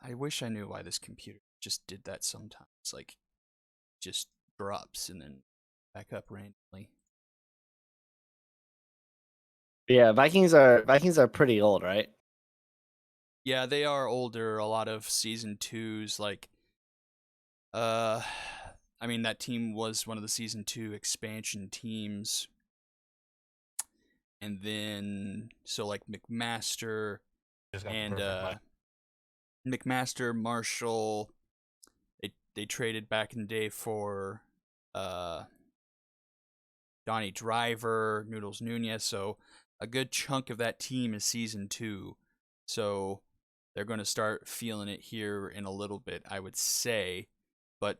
I wish I knew why this computer just did that sometimes. Like, just drops and then back up randomly. Yeah, Vikings are pretty old, right? Yeah, they are older. A lot of season twos, like, uh, I mean, that team was one of the season two expansion teams. And then, so like McMaster Just got the and perfect mic. McMaster, Marshall, they traded back in the day for uh Donnie Driver, Noodles Nunez. So a good chunk of that team is season two. So they're going to start feeling it here in a little bit, I would say. But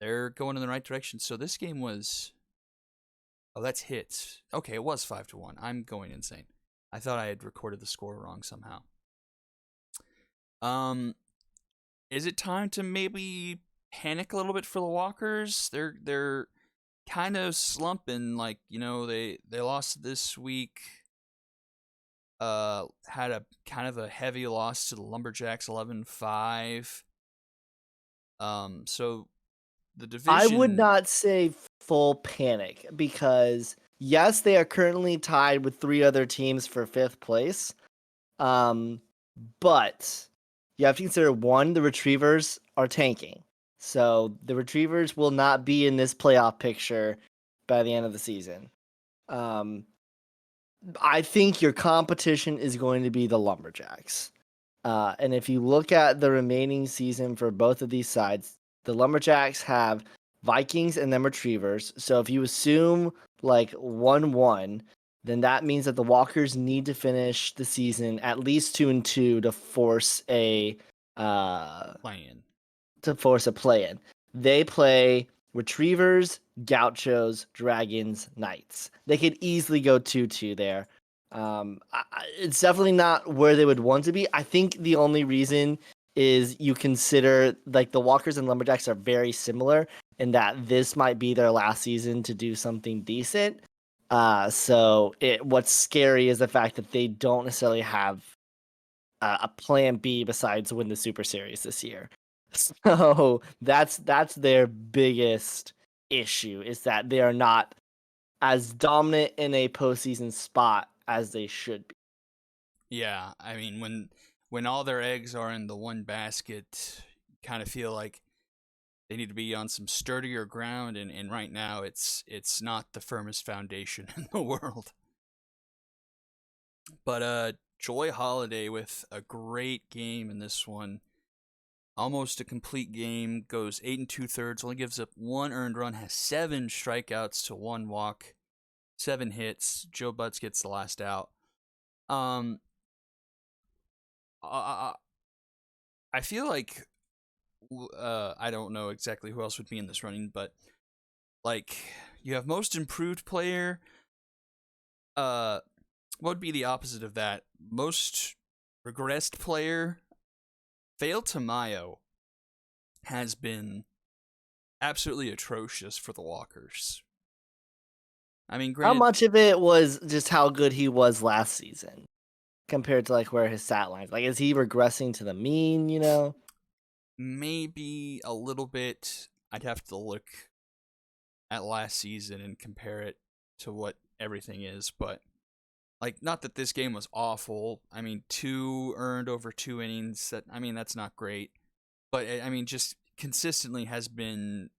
they're going in the right direction. So this game was. Oh, that's hits. Okay, it was 5-1. I'm going insane. I thought I had recorded the score wrong somehow. Um, is it time to maybe panic a little bit for the Walkers? They're kind of slumping. Like, they lost this week. Had a kind of a heavy loss to the Lumberjacks, 11-5. So the I would division. not say full panic because yes, they are currently tied with three other teams for fifth place. Um, but you have to consider one, the Retrievers are tanking. So the Retrievers will not be in this playoff picture by the end of the season. Um, I think your competition is going to be the Lumberjacks. And if you look at the remaining season for both of these sides, the Lumberjacks have Vikings and then Retrievers. So if you assume like 1-1, then that means that the Walkers need to finish the season at least 2-2 to force a Playing. play-in. They play Retrievers, Gauchos, Dragons, Knights. They could easily go 2-2 there. It's definitely not where they would want to be. I think the only reason is you consider like the Walkers and Lumberjacks are very similar in that this might be their last season to do something decent. What's scary is the fact that they don't necessarily have a plan B besides win the Super Series this year. So that's their biggest issue is that they are not as dominant in a postseason spot as they should be. Yeah, I mean when all their eggs are in the one basket, you kind of feel like they need to be on some sturdier ground, and right now it's not the firmest foundation in the world. But Joy Holiday with a great game in this one. Almost a complete game, goes 8 2/3, only gives up one earned run, has 7 strikeouts to one walk, 7 hits. Joe Butts gets the last out. Um, I, I feel like I don't know exactly who else would be in this running, but like you have most improved player. Uh, what would be the opposite of that? Most regressed player. Fail Tamayo has been absolutely atrocious for the Walkers. I mean, How granted, much of it was just how good he was last season compared to like where his stat lines? Like, is he regressing to the mean? maybe a little bit. I'd have to look at last season and compare it to what everything is, but like, not that this game was awful. I mean, 2 earned over 2 innings. That's not great, but I mean, just consistently has been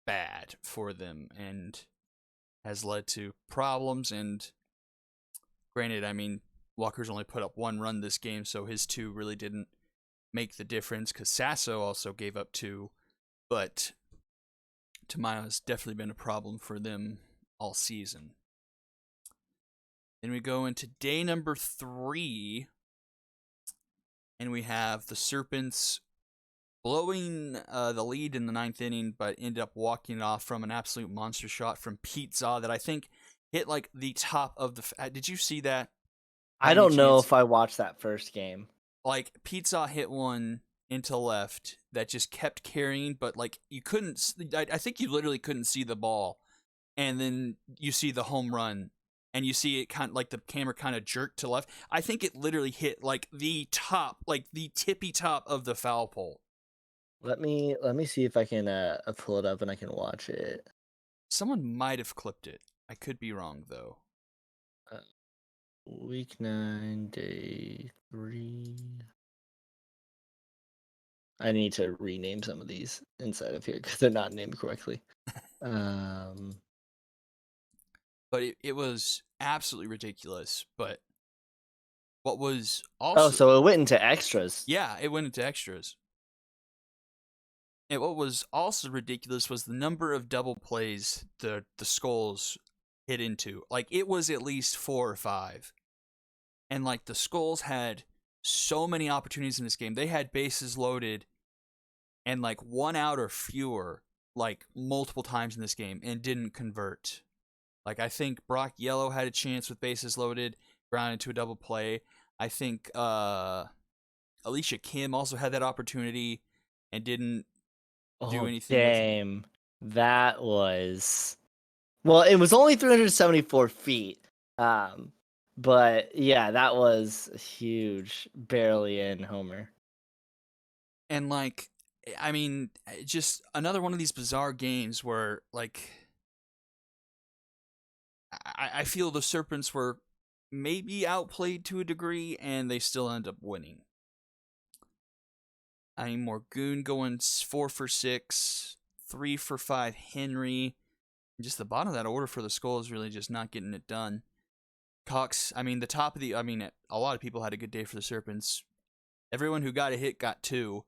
bad for them and has led to problems. And granted, I mean, Walker's only put up 1 run this game, so his 2 really didn't make the difference because Sasso also gave up 2. But Tamayo has definitely been a problem for them all season. Then we go into day number 3, and we have the Serpents blowing the lead in the 9th inning, but ended up walking it off from an absolute monster shot from Pete Zaw that I think hit like the top of the. Did you see that by I any don't know chance? if I watched that first game. Like, Pete Zaw hit one into left that just kept carrying, but like you couldn't. I think you literally couldn't see the ball, and then you see the home run, and you see it kind of like the camera kind of jerk to left. I think it literally hit like the top, like the tippy top of the foul pole. Let me see if I can pull it up and I can watch it. Someone might have clipped it. I could be wrong though. Week 9, day 3. I need to rename some of these inside of here because they're not named correctly. But it was absolutely ridiculous. But what was also so it went into extras. Yeah, it went into extras. And what was also ridiculous was the number of double plays the Skulls hit into. Like, it was at least 4 or 5. And, like, the Skulls had so many opportunities in this game. They had bases loaded and, like, 1 out or fewer, like, multiple times in this game and didn't convert. Like, I think Brock Yellow had a chance with bases loaded, grounded into a double play. I think Alicia Kim also had that opportunity and didn't do anything with it. Damn. That was... Well, it was only 374 feet. But yeah, that was huge. Barely in homer. And like, I mean, just another one of these bizarre games where like I feel the Serpents were maybe outplayed to a degree and they still end up winning. I mean, Morgoon going 4 for 6, 3 for 5 Henry. Just the bottom of that order for the Skull is really just not getting it done. Cox, I mean, a lot of people had a good day for the Serpents. Everyone who got a hit got 2.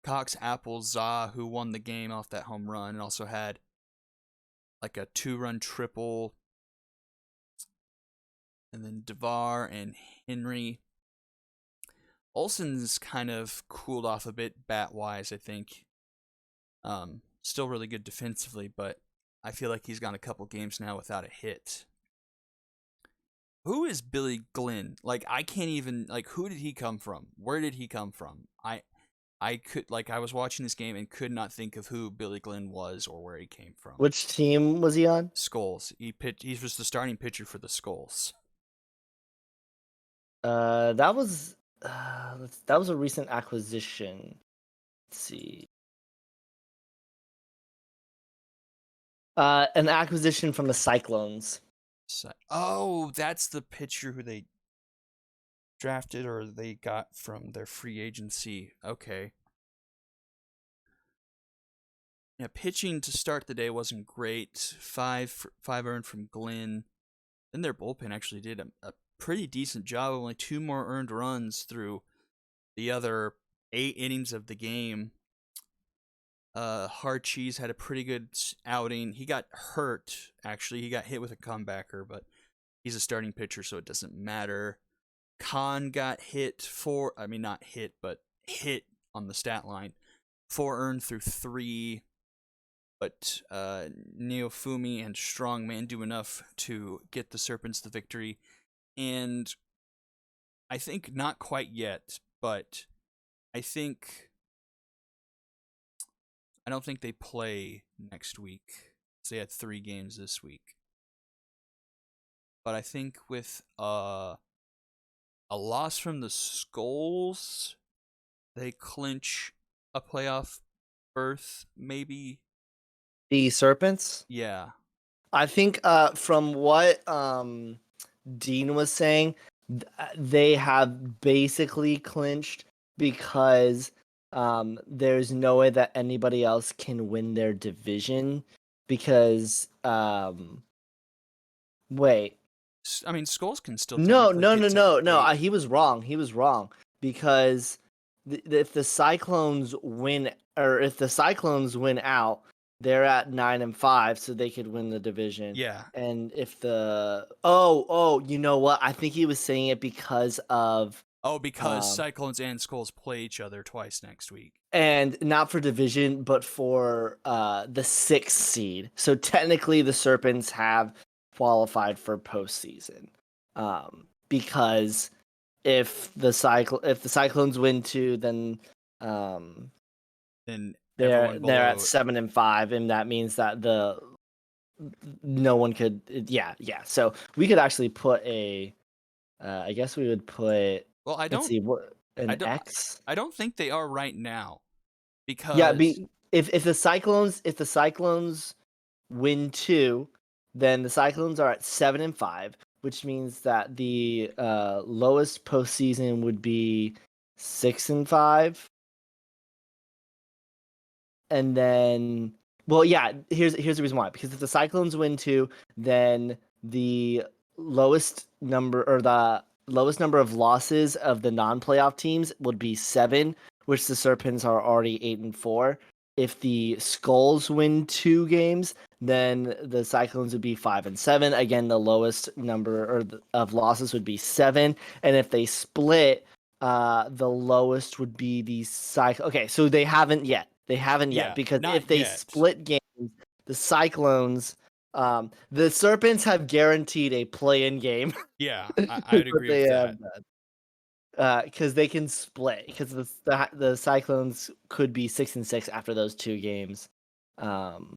Cox, Apple, Za, who won the game off that home run, and also had like a 2-run triple. And then DeVar and Henry. Olsen's kind of cooled off a bit bat-wise, I think. Still really good defensively, but I feel like he's gone a couple games now without a hit. Who is Billy Glenn? Like, I can't even, like, who did he come from? Where did he come from? I was watching this game and could not think of who Billy Glenn was or where he came from. Which team was he on? Skulls. He was the starting pitcher for the Skulls. That was a recent acquisition. Let's see. An acquisition from the Cyclones. Oh, that's the pitcher who they drafted or they got from their free agency. Okay. Yeah, pitching to start the day wasn't great. Five earned from Glenn. Then their bullpen actually did a pretty decent job. Only 2 more earned runs through the other 8 innings of the game. Hard Cheese had a pretty good outing. He got hurt, actually. He got hit with a comebacker, but he's a starting pitcher, so it doesn't matter. Khan got hit not hit, but hit on the stat line. 4 earned through 3. But Neofumi and Strongman do enough to get the Serpents the victory. And I think not quite yet, but I don't think they play next week. They had 3 games this week. But I think with a loss from the Skulls, they clinch a playoff berth, maybe. The Serpents? Yeah. I think from what Dean was saying, they have basically clinched because there's no way that anybody else can win their division because wait. I mean, Skulls can still No. get He was wrong. Because if the Cyclones win out, they're at 9-5, so they could win the division. Yeah. And if the you know what? I think he was saying it because of Cyclones and Skulls play each other twice next week. And not for division, but for the 6th seed. So technically, the Serpents have qualified for postseason. Because if the Cyclones win 2, then they're at 7-5, and that means that the no one could. Yeah, yeah. So we could actually put a. I guess we would put. Well, Let's see what I an don't, X. I don't think they are right now Yeah, because if the Cyclones win two, then the Cyclones are at 7-5, which means that the lowest postseason would be 6-5, and then well, yeah. Here's the reason why. Because if the Cyclones win two, then the lowest number of losses of the non-playoff teams would be 7, which the Serpents are already 8-4. If the Skulls win 2 games, then the Cyclones would be 5-7. Again, the lowest number of losses would be 7, and if they split, the lowest would be the Okay, so they haven't yet. They haven't yet, yeah, because if not they yet. split games, the Cyclones, the Serpents have guaranteed a play-in game. Yeah, Is I'd what agree they with have that. done. Because they can split. Because the Cyclones could be 6-6 after those 2 games. Um,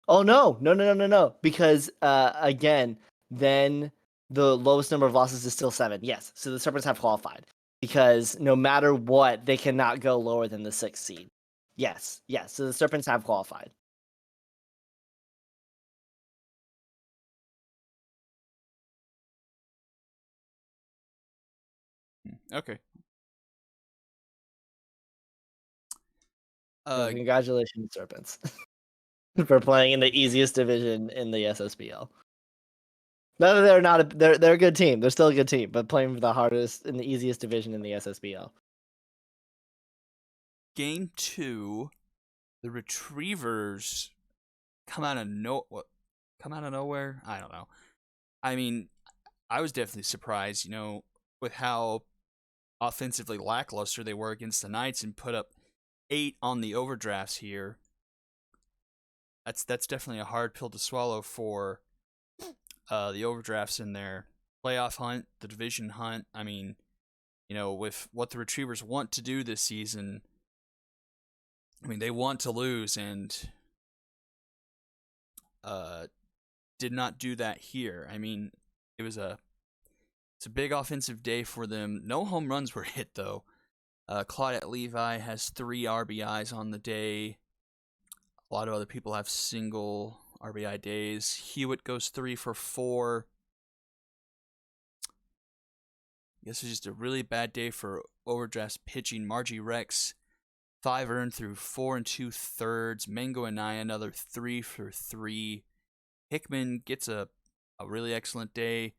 oh no! Because again, then the lowest number of losses is still 7. Yes, so the Serpents have qualified because no matter what, they cannot go lower than the 6th seed. Yes, yes. So the Serpents have qualified. Okay. So Uh, congratulations, Serpents, for playing in the easiest division in the SSBL. No, they're not. They're a good team. They're still a good team, but playing for the hardest and the easiest division in the SSBL. game 2, the Retrievers come out of come out of nowhere. I don't know. I mean, I was definitely surprised, with how offensively lackluster they were against the Knights and put up 8 on the overdrafts here. That's definitely a hard pill to swallow for the overdrafts in their playoff hunt, the division hunt. I mean, with what the Retrievers want to do this season, I mean, they want to lose and uh, did not do that here. I mean, it's a big offensive day for them. No home runs were hit though. Claudette Levi has 3 RBIs on the day. A lot of other people have single RBI days. Hewitt goes 3 for 4. I guess it's just a really bad day for overdraft pitching. Margie Rex, 5 earned through 4 2/3. Mango and I another 3 for 3. Hickman gets a really excellent day.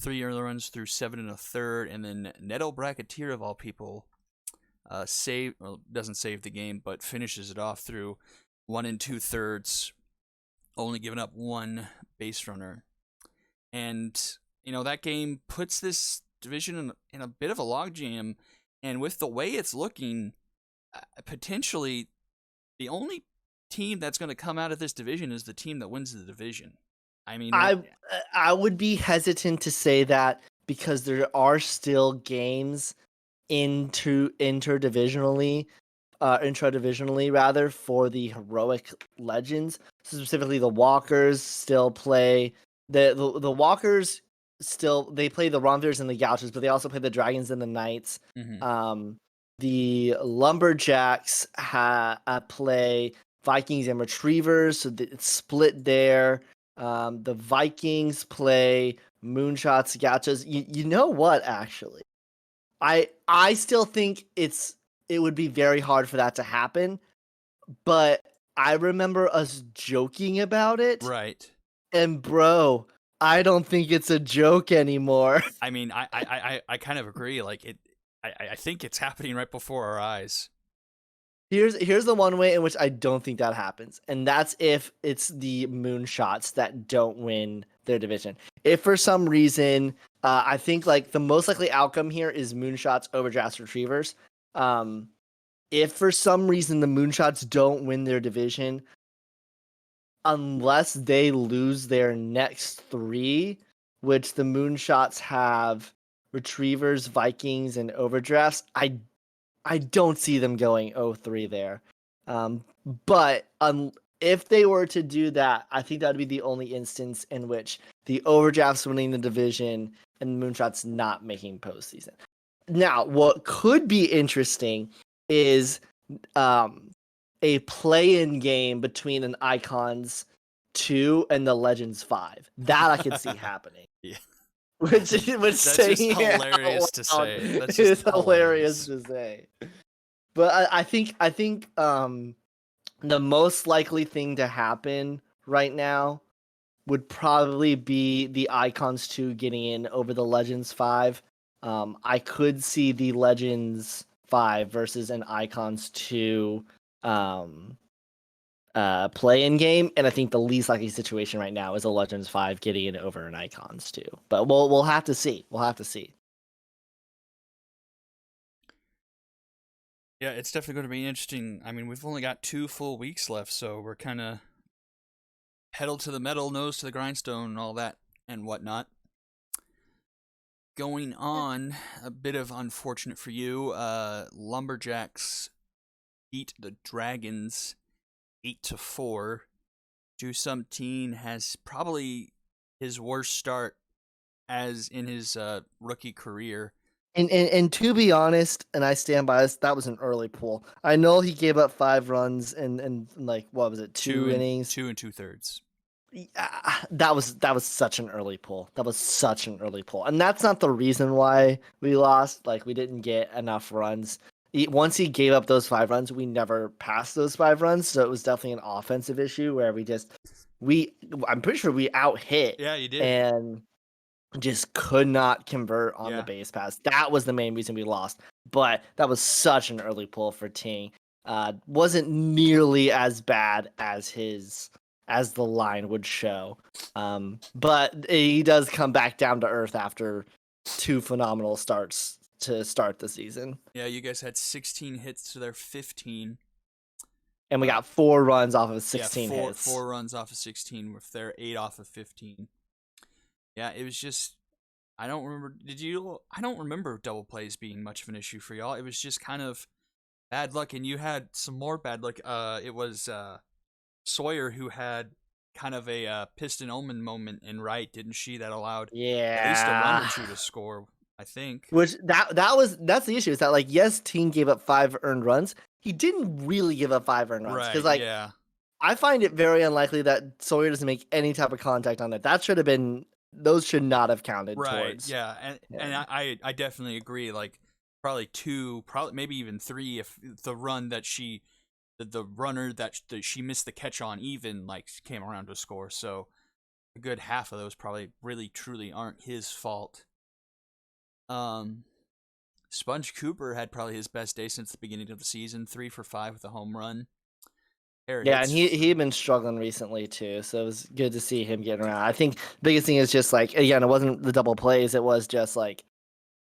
3 earned runs through 7 1/3. And then Neto Bracketeer, of all people, doesn't save the game, but finishes it off through 1 2/3, only giving up 1 base runner. And, that game puts this division in a bit of a logjam. And with the way it's looking, potentially the only team that's going to come out of this division is the team that wins the division. I mean, I would be hesitant to say that because there are still games interdivisionally, intradivisionally rather, for the heroic legends. So specifically, the Walkers still play the Walkers still they play the Romvers and the Gauchos, but they also play the Dragons and the Knights. mm-hmm. The Lumberjacks play Vikings and Retrievers, so it's split there. The Vikings play Moonshots, Gauchos. You know what? Actually, I still think it would be very hard for that to happen, but I remember us joking about it, Right. and bro, I don't think it's a joke anymore. I mean, I kind of agree. Like I think it's happening right before our eyes. Here's the one way in which I don't think that happens, and that's if it's the Moonshots that don't win their division. If for some reason, I think like the most likely outcome here is Moonshots overdraft Retrievers. If for some reason the Moonshots don't win their division, unless they lose their next 3, which the Moonshots have Retrievers, Vikings, and overdrafts, I don't see them going 0-3 there. But if they were to do that, I think that would be the only instance in which the Overdraft's winning the division and Moonshot's not making postseason. Now, what could be interesting is a play-in game between an Icons 2 and the Legends 5. That I could see happening. Yeah. Which That's saying just it hilarious out to loud say. That's is just hilarious hilarious. to say. But I think the most likely thing to happen right now would probably be the Icons 2 getting in over the Legends 5. I could see the Legends 5 versus an Icons 2 play-in game, and I think the least likely situation right now is a Legends 5 getting in over an Icons 2. But we'll have to see. We'll have to see. Yeah, it's definitely going to be interesting. I mean, we've only got 2 full weeks left, so we're kind of pedal to the metal, nose to the grindstone, and all that and whatnot. Going on, a bit of unfortunate for you, Lumberjacks beat the Dragons 8-4. Jusumteen has probably his worst start as in his rookie career. And to be honest, and I stand by this, that was an early pull. I know he gave up 5 runs and like what was it, 2 innings? 2 2/3. Yeah, that was such an early pull. That was such an early pull, and that's not the reason why we lost. Like we didn't get enough runs. Once he gave up those 5 runs, we never passed those 5 runs. So it was definitely an offensive issue where I'm pretty sure we out hit. Yeah, you did. And just could not convert on Yeah. the base pass. That was the main reason we lost. But that was such an early pull for Ting. Wasn't nearly as bad as the line would show. But he does come back down to earth after 2 phenomenal starts to start the season. Yeah, you guys had 16 hits to their 15. And we got 4 runs off of 16 yeah, hits. 4 runs off of 16 with their 8 off of 15. Yeah, it was just I don't remember I don't remember double plays being much of an issue for y'all. It was just kind of bad luck, and you had some more bad luck. It was Sawyer who had kind of a Piston Omen moment in right, didn't she? That allowed at least a run or 2 to score, I think. Which that's the issue. Is that like yes, Ting gave up 5 earned runs. He didn't really give up 5 earned runs because yeah. I find it very unlikely that Sawyer doesn't make any type of contact on it. Those should not have counted towards. Yeah, and I definitely agree. Like probably 2, probably maybe even 3 if the run that the runner that she missed the catch on even like came around to score. So a good half of those probably really truly aren't his fault. Sponge Cooper had probably his best day since the beginning of the season, 3 for 5 with a home run. Yeah, and he had been struggling recently too, so it was good to see him getting around. I think the biggest thing is just like again, it wasn't the double plays; it was just like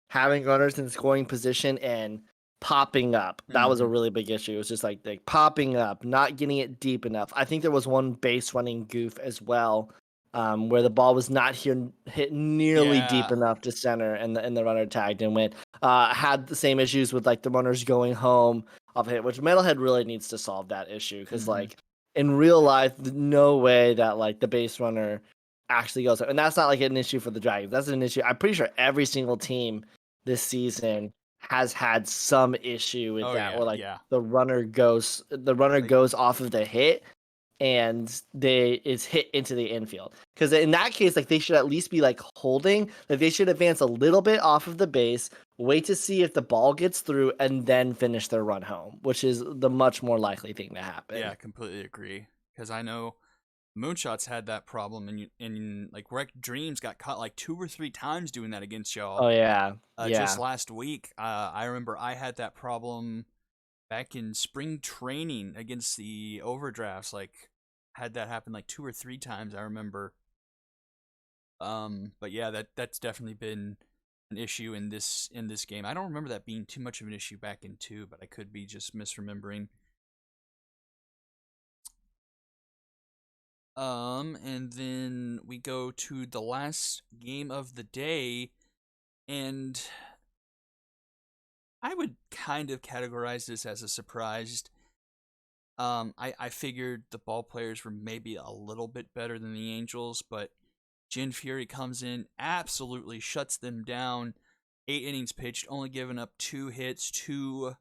having runners in scoring position and popping up. That was a really big issue. It was just like popping up, not getting it deep enough. I think there was one base running goof as well, where the ball was not hit nearly deep enough to center, and the runner tagged and went. Had the same issues with like the runners going home off hit, which Metalhead really needs to solve that issue because like in real life, no way that like the base runner actually goes, and that's not like an issue for the Dragons. That's an issue. I'm pretty sure every single team this season has had some issue with that, where like the runner goes off of the hit and it's hit into the infield. Because in that case, like they should at least be like holding, like they should advance a little bit off of the base, wait to see if the ball gets through, and then finish their run home, which is the much more likely thing to happen. Yeah, completely agree. Because I know Moonshots had that problem, and like Wrecked Dreams got caught like 2 or 3 times doing that against y'all. Oh yeah, just last week, I remember I had that problem back in spring training against the Overdrafts. Like had that happen like 2 or 3 times. I remember. But yeah, that's definitely been an issue in this game. I don't remember that being too much of an issue back in 2, but I could be just misremembering. And then we go to the last game of the day, and I would kind of categorize this as a surprise. I figured the ball players were maybe a little bit better than the Angels, but Jin Fury comes in, absolutely shuts them down. 8 innings pitched, only giving up 2 hits, 2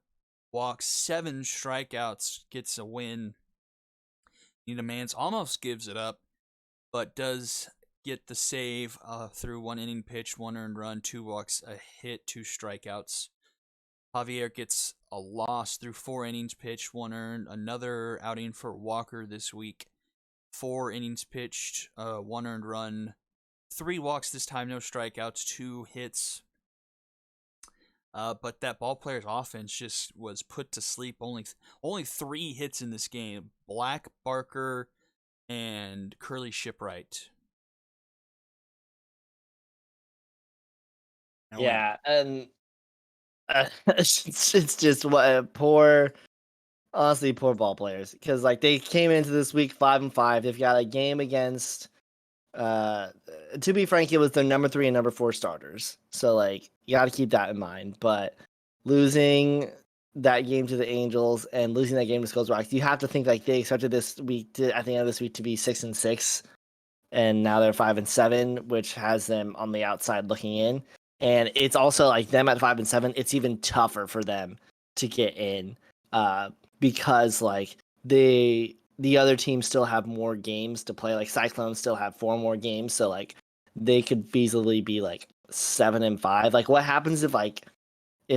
walks, 7 strikeouts, gets a win. Nina Mans almost gives it up, but does get the save through 1 inning pitched, 1 earned run, 2 walks, a hit, 2 strikeouts. Javier gets a loss through 4 innings pitched, 1 earned. Another outing for Walker this week. 4 innings pitched, 1 earned run, 3 walks this time, no strikeouts, 2 hits. But that ball player's offense just was put to sleep. Only 3 hits in this game. Black, Barker, and Curly Shipwright. Yeah, and it's just what poor, honestly, poor ball players, because like they came into this week 5-5. They've got a game against. To be frank, it was their number 3 and number 4 starters. So like you got to keep that in mind. But losing that game to the Angels and losing that game to Skulls Rocks, you have to think like they expected this week to, at the end of this week, to be 6-6, and now they're 5-7, which has them on the outside looking in. And it's also like them at 5-7. It's even tougher for them to get in, because like the other teams still have more games to play. Like Cyclones still have 4 more games, so like they could feasibly be like 7-5. Like what happens if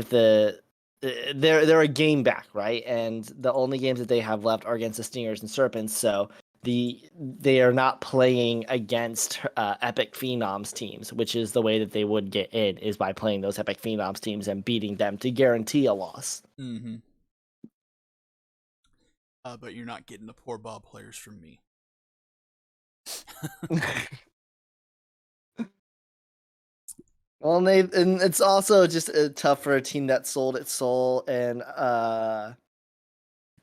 they're a game back, right? And the only games that they have left are against the Stingers and Serpents. So they are not playing against Epic Phenoms teams, which is the way that they would get in, is by playing those Epic Phenoms teams and beating them to guarantee a loss. Mm-hmm. But you're not getting the poor ball players from me. Well, and it's also just tough for a team that sold its soul, and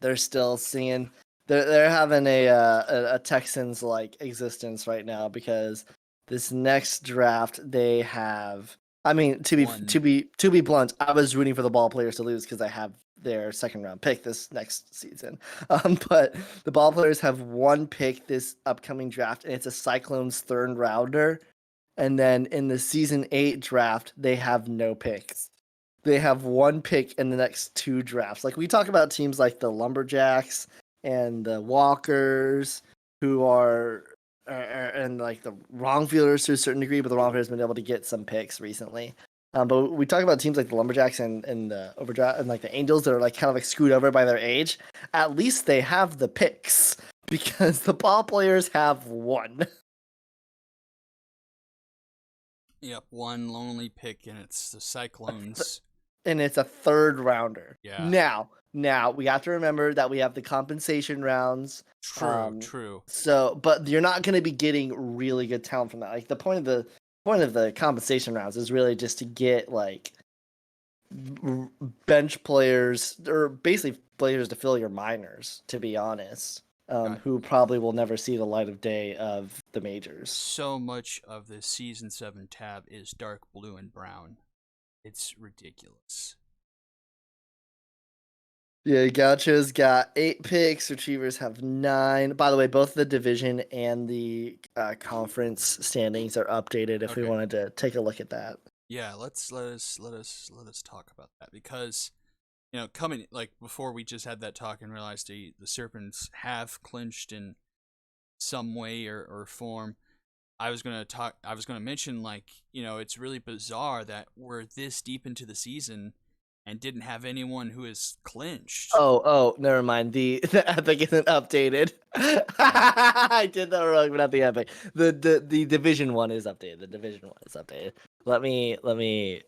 they're still seeing they're having a Texans like existence right now, because this next draft they have. I mean, to be blunt, I was rooting for the ball players to lose because I have their second round pick this next season. But the ball players have 1 pick this upcoming draft, and it's a Cyclones 3rd rounder. And then in the season 8 draft, they have no picks. They have 1 pick in the next 2 drafts. Like we talk about teams like the Lumberjacks and the Walkers, who are and like the Wrongfielders to a certain degree, but the Wrongfielders have been able to get some picks recently. But we talk about teams like the Lumberjacks and the Overdraft and like the Angels that are like kind of like screwed over by their age. At least they have the picks, because the ball players have 1. Yep, 1 lonely pick, and it's the Cyclones. And it's a 3rd rounder. Yeah. Now we have to remember that we have the compensation rounds. True. So, but you're not going to be getting really good talent from that. Like the point of the compensation rounds is really just to get like bench players, or basically players to fill your minors, to be honest. Who probably will never see the light of day of the majors. So much of this season 7 tab is dark blue and brown. It's ridiculous. Yeah, Gaucho's got 8 picks. Retrievers have 9. By the way, both the division and the conference standings are updated. If we wanted to take a look at that. Yeah, let us talk about that, because coming like before we just had that talk and realized the Serpents have clinched in some way or form. I was gonna mention, like, it's really bizarre that we're this deep into the season and didn't have anyone who is clinched. Oh, never mind. The Epic isn't updated. I did that wrong, but not the Epic. The Division 1 is updated. The Division 1 is updated. Let me let me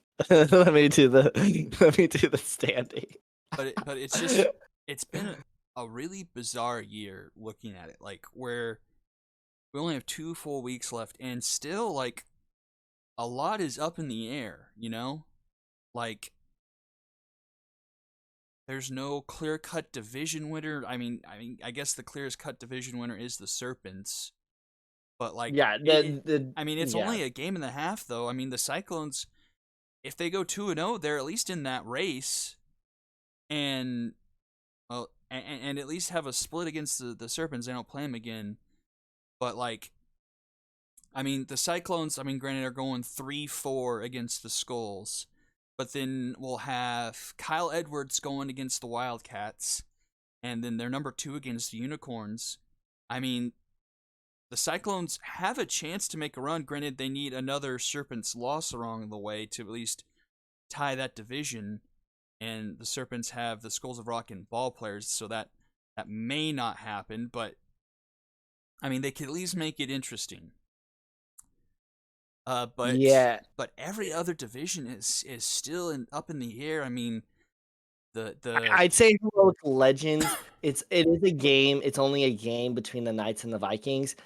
do the standing. But it's just it's been a really bizarre year looking at it, like where we only have 2 full weeks left, and still like a lot is up in the air. Like there's no clear-cut division winner. I mean, I guess the clearest cut division winner is the Serpents, but like, yeah, it's only a game and a half though. I mean, the Cyclones, if they go 2-0, they're at least in that race, and and at least have a split against the Serpents. They don't play them again, but like, I mean, the Cyclones, I mean, granted, are going 3-4 against the Skulls, but then we'll have Kyle Edwards going against the Wildcats, and then they're number 2 against the Unicorns. I mean, the Cyclones have a chance to make a run. Granted, they need another Serpents loss along the way to at least tie that division, and the Serpents have the Skulls of Rock and ball players, so that may not happen, but I mean, they could at least make it interesting. Yeah, But every other division is still up in the air. I mean, the I'd say Heroic Legends. It is a game. It's only a game between the Knights and the Vikings.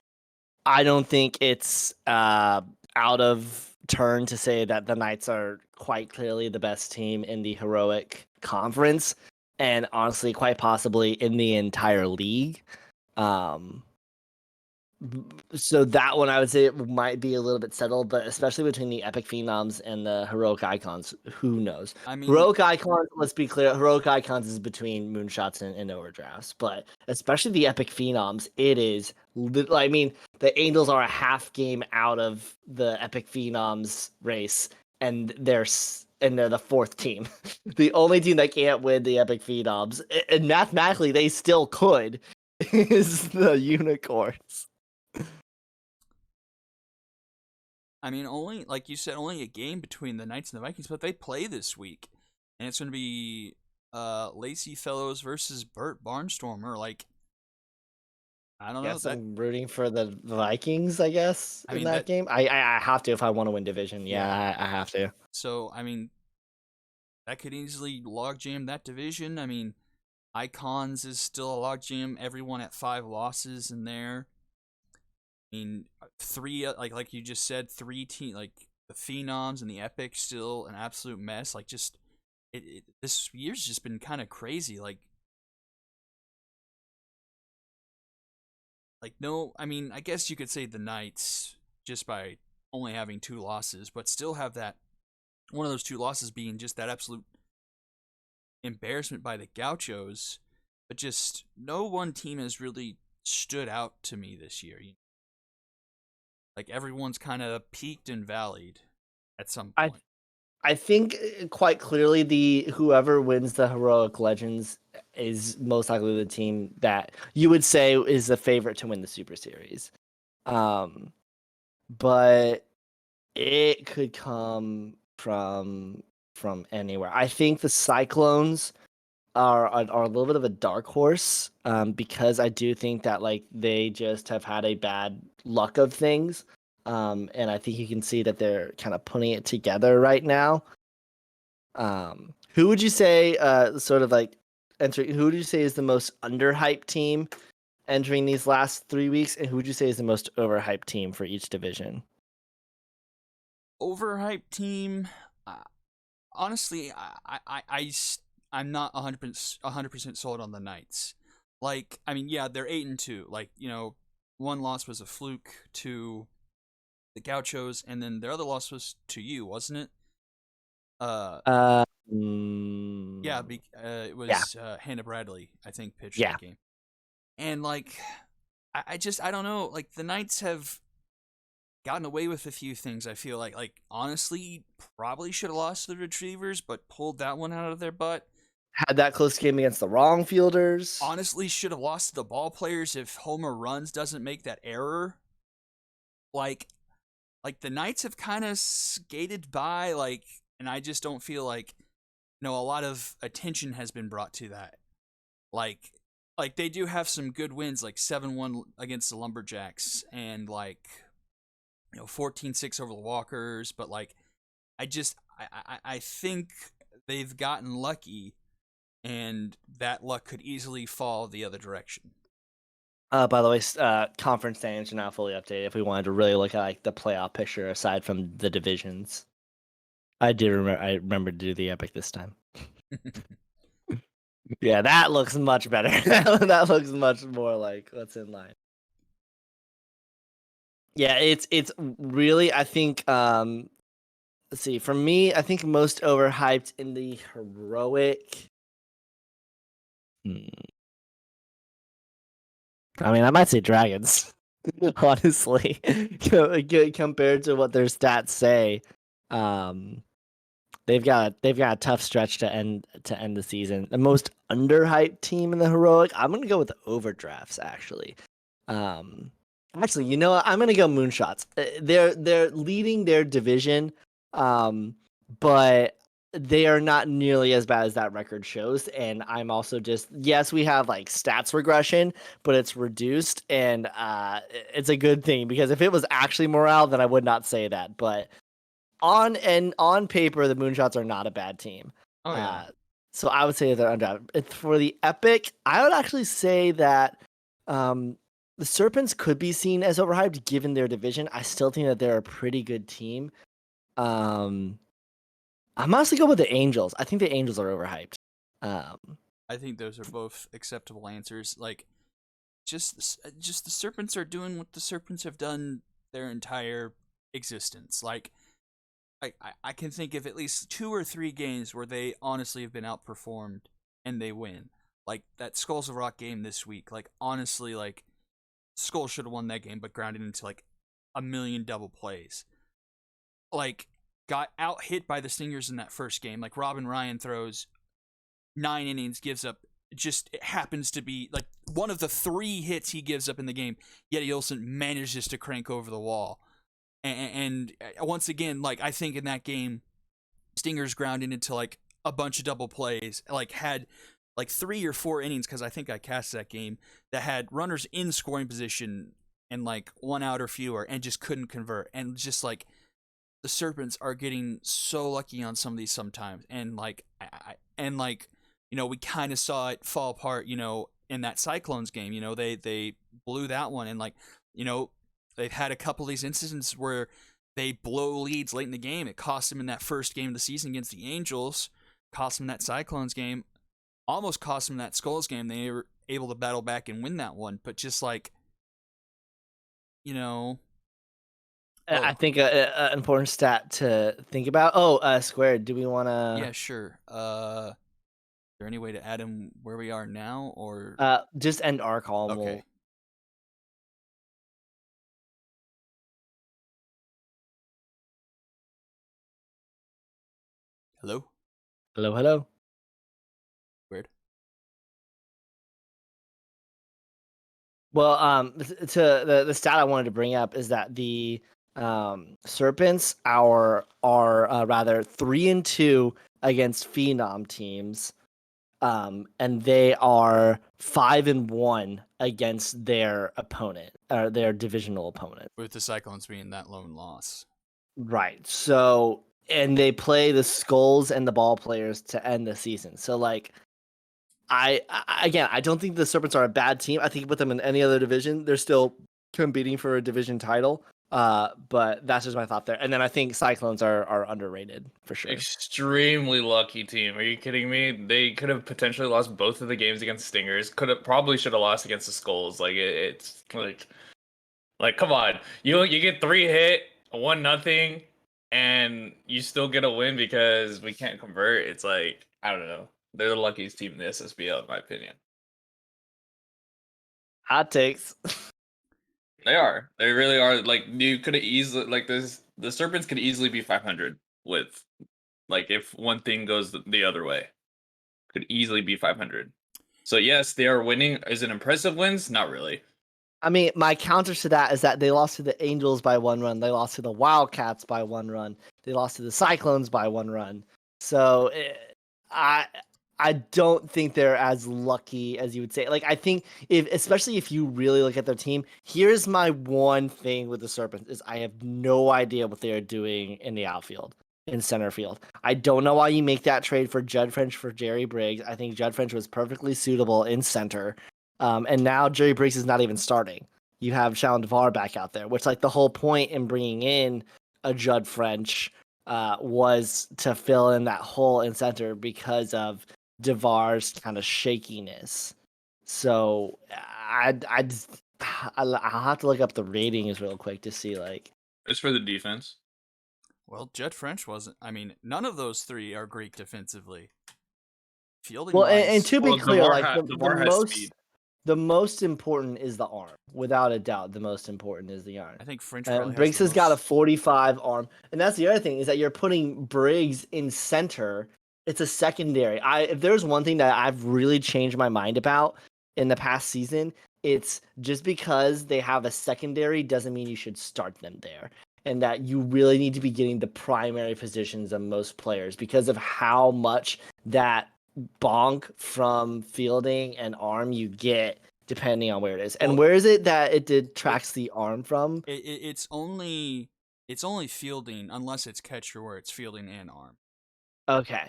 I don't think it's out of turn to say that the Knights are quite clearly the best team in the Heroic Conference, and honestly, quite possibly in the entire league. So that one, I would say it might be a little bit settled, but especially between the Epic Phenoms and the Heroic Icons, who knows? I mean, Heroic Icons, let's be clear, Heroic Icons is between Moonshots and Overdrafts, but especially the Epic Phenoms, it is. I mean, the Angels are a half game out of the Epic Phenoms race, and they're the 4th team, the only team that can't win the Epic Phenoms, and mathematically they still could, is the Unicorns. I mean, only like you said, only a game between the Knights and the Vikings, but they play this week, and it's going to be Lacey Fellows versus Burt Barnstormer. Like, I don't know. Guess I'm rooting for the Vikings, I guess, in that game. I have to if I want to win division. Yeah, I have to. So, I mean, that could easily logjam that division. I mean, Icons is still a logjam. Everyone at 5 losses in there. I mean, 3 like you just said, 3 team like the Phenoms and the Epic still an absolute mess. Like, just this year's just been kind of crazy. Like no, I mean, I guess you could say the Knights just by only having 2 losses, but still have that one of those 2 losses being just that absolute embarrassment by the Gauchos. But just no one team has really stood out to me this year. Like, everyone's kind of peaked and valleyed at some point. I think quite clearly whoever wins the Heroic Legends is most likely the team that you would say is the favorite to win the Super Series. But it could come from anywhere. I think the Cyclones are a little bit of a dark horse, because I do think that like they just have had a bad luck of things. And I think you can see that they're kind of putting it together right now. Who would you say, sort of like who would you say is the most underhyped team entering these last 3 weeks, and who would you say is the most overhyped team for each division? Overhyped team, honestly, I'm not 100% sold on the Knights. Like, I mean, yeah, they're 8-2. Like, you know, one loss was a fluke to the Gauchos, and then their other loss was to you, wasn't it? Yeah, it was Hannah Bradley, I think, pitched that game. And like, I don't know. Like, the Knights have gotten away with a few things. I feel like honestly, probably should have lost to the Retrievers, but pulled that one out of their butt. Had that close game against the wrong fielders. Honestly, should have lost to the ball players if Homer Runs doesn't make that error. Like the Knights have kind of skated by, like, and I just don't feel like, you know, a lot of attention has been brought to that. Like they do have some good wins, like 7-1 against the Lumberjacks, and like, you know, 14-6 over the Walkers, but like, I think they've gotten lucky, and that luck could easily fall the other direction. By the way, conference standings are now fully updated. If we wanted to really look at like the playoff picture aside from the divisions, I remember to do the Epic this time. Yeah, that looks much better. That looks much more like what's in line. Yeah, it's really, I think, let's see, for me, I think most overhyped in the Heroic. I mean, I might say Dragons, honestly, compared to what their stats say. Um, they've got a tough stretch to end the season. The most underhyped team in the heroic. I'm gonna go with the Overdrafts actually. Um, actually, you know what? I'm gonna go Moonshots. They're leading their division, but they are not nearly as bad as that record shows. And I'm also just yes, we have like stats regression, but it's reduced, and it's a good thing because if it was actually morale, then I would not say that. But on paper, the Moonshots are not a bad team. Oh yeah. So I would say they're undrafted. For the Epic, I would actually say that um, the Serpents could be seen as overhyped given their division. I still think that they're a pretty good team. I'm honestly go with the Angels. I think the Angels are overhyped. Um, I think those are both acceptable answers. Like, just the Serpents are doing what the Serpents have done their entire existence. Like, I can think of at least 2 or 3 games where they honestly have been outperformed and they win. Like that Skulls of Rock game this week. Like honestly, like Skulls should have won that game, but grounded into like a million double plays. Like got out hit by the Stingers in that first game. Like Robin Ryan throws 9 innings, gives up just it happens to be like one of the 3 hits he gives up in the game. Yeti Olsen manages to crank over the wall. And once again, like I think in that game, Stingers grounded into like a bunch of double plays, like had like 3 or 4 innings because I think I cast that game that had runners in scoring position and like 1 out or fewer and just couldn't convert. And just like the Serpents are getting so lucky on some of these sometimes, and like we kind of saw it fall apart, in that Cyclones game. They blew that one, and like you know they've had a couple of these instances where they blow leads late in the game. It cost them in that first game of the season against the Angels, cost them that Cyclones game, almost cost them that Skulls game. They were able to battle back and win that one, but just like, you know, I think an important stat to think about. Oh, Squared. Do we want yeah, to? sure. Is there any way to add him where we are now, or Just end our call. And okay? Hello, Hello. weird. Well, to the stat I wanted to bring up is that the Serpents are rather 3-2 against Phenom teams, and they are 5-1 against their opponent or their divisional opponent. With the Cyclones being that lone loss. Right. So, and they play the Skulls and the Ball players to end the season. So, like, again, I don't think the Serpents are a bad team. I think you put them in any other division, they're still competing for a division title. But that's just my thought there. And then I think Cyclones are underrated for sure. Extremely lucky team. Are you kidding me? They could have potentially lost both of the games against Stingers. Probably should have lost against the Skulls. Like it's like come on. You get 3 hit, 1-0, and you still get a win because we can't convert. It's like I don't know. They're the luckiest team in the SSBL in my opinion. Hot takes. They are. They really are. Like you could have easily like this. The Serpents could easily be 500 with like if one thing goes the other way. Could easily be 500. So yes, they are winning. Is it impressive wins? Not really. I mean, my counter to that is that they lost to the Angels by 1 run. They lost to the Wildcats by 1 run. They lost to the Cyclones by 1 run. So I don't think they're as lucky as you would say. Like I think especially if you really look at their team, here's my one thing with the Serpents is I have no idea what they are doing in the outfield, in center field. I don't know why you make that trade for Judd French for Jerry Briggs. I think Judd French was perfectly suitable in center. And now Jerry Briggs is not even starting. You have Shalon DeVar back out there, which like the whole point in bringing in a Judd French was to fill in that hole in center because of DeVar's kind of shakiness. So I'll have to look up the ratings real quick to see like. It's for the defense. Well, Judd French wasn't. I mean, none of those 3 are great defensively. Fielding Well, wise, and to be clear, DeVar like the has most speed. the most important is the arm. Without a doubt, the most important is the arm. I think French probably Briggs has has got a most. 45 arm, and that's the other thing is that you're putting Briggs in center. It's a secondary. If there's one thing that I've really changed my mind about in the past season, it's just because they have a secondary doesn't mean you should start them there, and that you really need to be getting the primary positions of most players because of how much that bonk from fielding and arm you get depending on where it is. And Well, where is it that it detracts the arm from? It's only fielding unless it's catcher where it's fielding and arm. Okay.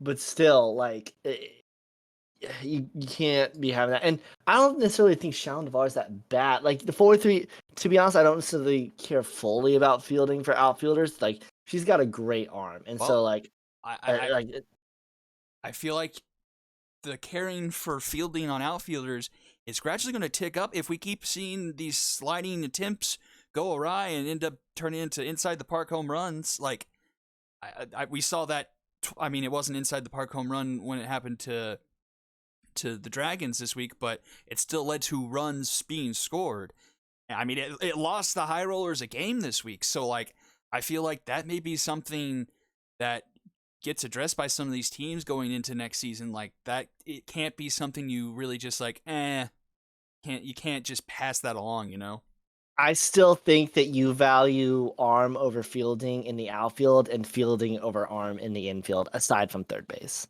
But still, like, you can't be having that. And I don't necessarily think Shawn Devar is that bad. Like, the 4-3, to be honest, I don't necessarily care fully about fielding for outfielders. Like, she's got a great arm. And so, Well, like, I feel like the caring for fielding on outfielders is gradually going to tick up if we keep seeing these sliding attempts go awry and end up turning into inside the park home runs. Like, we saw that. I mean, it wasn't inside the park home run when it happened to the Dragons this week, but it still led to runs being scored. I mean, it lost the High Rollers a game this week, so like I feel like that may be something that gets addressed by some of these teams going into next season. Like that, it can't be something you really just like, you can't just pass that along, you know? I still think that you value arm over fielding in the outfield and fielding over arm in the infield, aside from third base.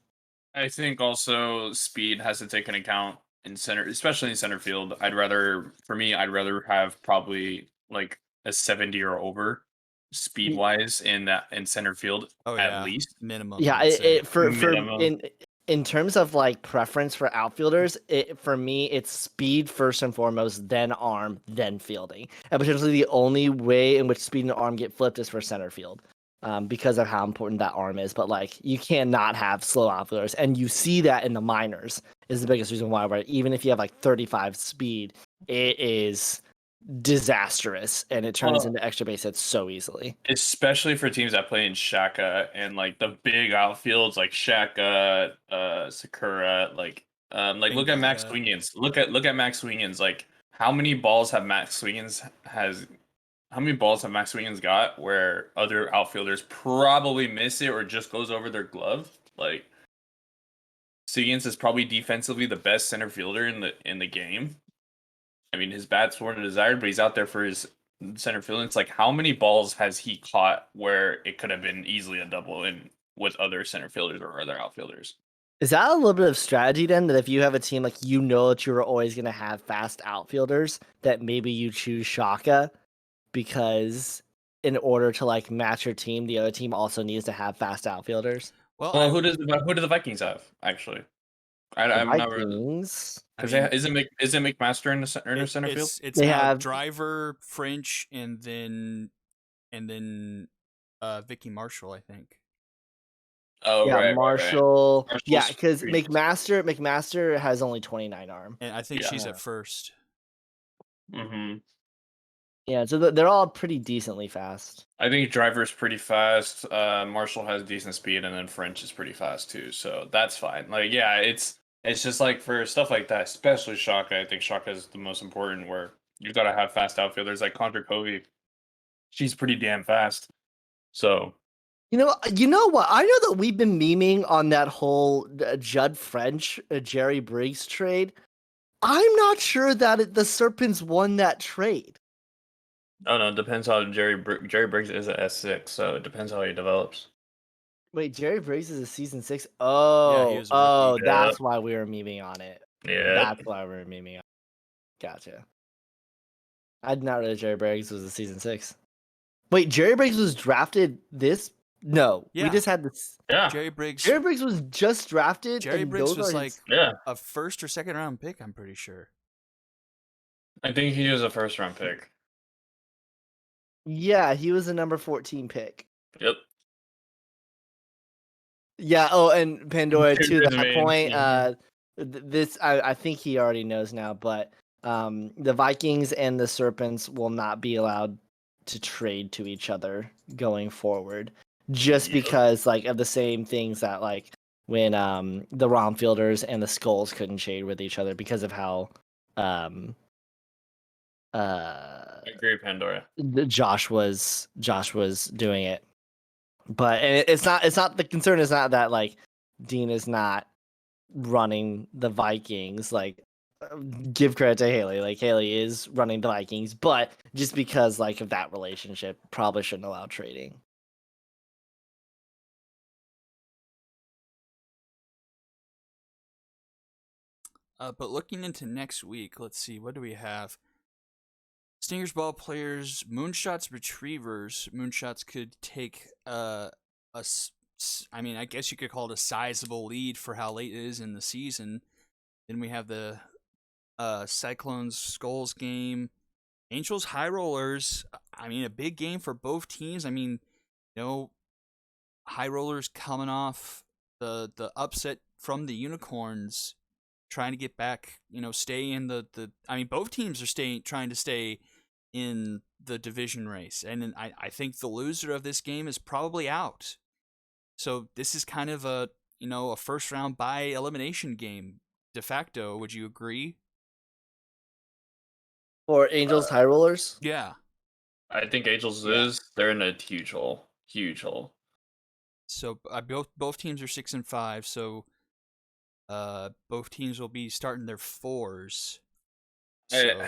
I think also speed has to take into account in center, especially in center field. I'd rather have probably like a 70 or over speed wise in center field at least. Minimum. Yeah, I'd say. Minimum. in terms of like preference for outfielders, for me it's speed first and foremost, then arm, then fielding. And potentially the only way in which speed and arm get flipped is for center field. Because of how important that arm is. But like you cannot have slow outfielders. And you see that in the minors is the biggest reason why, right? Even if you have like 35 speed, it is disastrous and it turns into extra base hits so easily. Especially for teams that play in Shaka and like the big outfields like Shaka, Sakura, like look at Max Swingins. Look at Max Swingins. Like how many balls have Max Swingins got where other outfielders probably miss it or just goes over their glove? Like Swingins is probably defensively the best center fielder in the game. I mean, his bat's more desired, but he's out there for his center field. It's like, how many balls has he caught where it could have been easily a double in with other center fielders or other outfielders? Is that a little bit of strategy then? That if you have a team like you know that you're always going to have fast outfielders, that maybe you choose Shaka because in order to like match your team, the other team also needs to have fast outfielders. Well, who do the Vikings have actually? I'm not really. Vikings. Because isn't McMaster in the center field? It's they have Driver, French, and then Vicky Marshall, I think. Oh yeah, right, Marshall. Right. Yeah, because McMaster has only 29 arm, and I think she's at first. Mm-hmm. Yeah, so they're all pretty decently fast. I think Driver's pretty fast. Marshall has decent speed, and then French is pretty fast too. So that's fine. Like, yeah, it's just like for stuff like that, especially Shaka. I think Shaka is the most important. Where you got to have fast outfielders like Condra Covey. She's pretty damn fast. So, you know what? I know that we've been memeing on that whole Judd French, Jerry Briggs trade. I'm not sure that the Serpents won that trade. Oh no, it depends how Jerry Briggs is at S6, so it depends how he develops. Wait, Jerry Briggs is a season 6? Oh, that's why we were memeing on it. Yeah. That's why we were memeing on it. Gotcha. I did not realize Jerry Briggs was a season 6. Wait, Jerry Briggs was drafted this? No, we just had this. Yeah. Jerry Briggs was just drafted. Jerry Briggs was like a first or second round pick, I'm pretty sure. I think he was a first round pick. Yeah, he was a number 14 pick. Yep. Yeah. Oh, and Pandora to that point. This I think he already knows now, but the Vikings and the Serpents will not be allowed to trade to each other going forward, just because like of the same things that like the Rom Fielders and the Skulls couldn't shade with each other because of how I agree with Pandora. Josh was doing it. But it's not the concern is not that like Dean is not running the Vikings. Like, give credit to Haley. Like, Haley is running the Vikings, but just because like of that relationship, probably shouldn't allow trading. But looking into next week, let's see, what do we have? Stingers ball players, Moonshots retrievers. Moonshots could take I mean, I guess you could call it a sizable lead for how late it is in the season. Then we have the Cyclones Skulls game. Angels High Rollers. I mean, a big game for both teams. I mean, High Rollers coming off the upset from the Unicorns, trying to get back, stay in the I mean, both teams are trying to stay in the division race, and I think the loser of this game is probably out. So this is kind of a first round bye elimination game de facto. Would you agree? Or Angels High Rollers? Yeah. I think Angels lose. They're in a huge hole. Huge hole. So both teams are 6-5. So both teams will be starting their 4s. So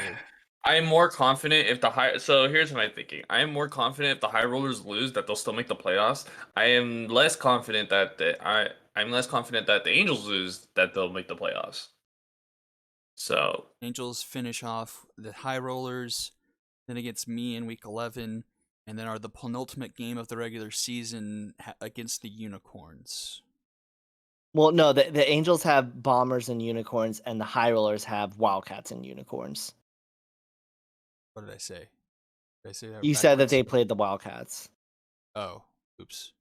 I am more confident if So here's my thinking. I am more confident if the High Rollers lose that they'll still make the playoffs. I am less confident that I'm less confident that the Angels lose that they'll make the playoffs. So Angels finish off the High Rollers, then against me in week 11, and then are the penultimate game of the regular season against the Unicorns. Well, no, the Angels have Bombers and Unicorns, and the High Rollers have Wildcats and Unicorns. What did I say? Did I say that You backwards? said that they played the Wildcats. Oh, oops.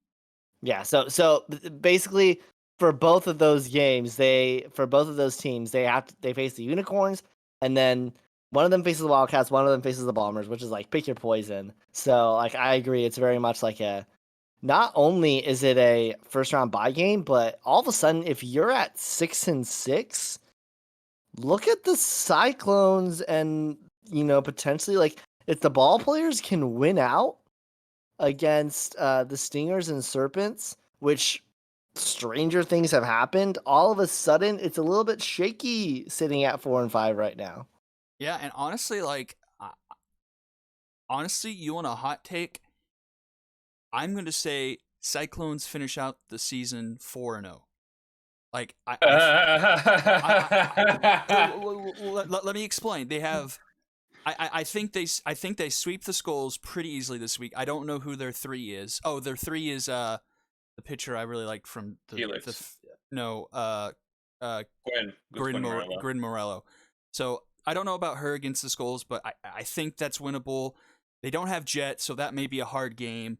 Yeah, so basically for both of those games, for both of those teams, they face the Unicorns, and then one of them faces the Wildcats, one of them faces the Bombers, which is like pick your poison. So like I agree, it's very much like not only is it a first round bye game, but all of a sudden if you're at 6-6, look at the Cyclones and potentially like if the ball players can win out against the Stingers and Serpents, which stranger things have happened, all of a sudden it's a little bit shaky sitting at 4-5 right now. Yeah, and honestly, you want a hot take? I'm going to say Cyclones finish out the season 4-0. Like, let me explain. They have, I think they sweep the Skulls pretty easily this week. I don't know who their 3 is. Oh, their 3 is the pitcher I really liked from Grin Morello. So I don't know about her against the Skulls, but I think that's winnable. They don't have Jet, so that may be a hard game.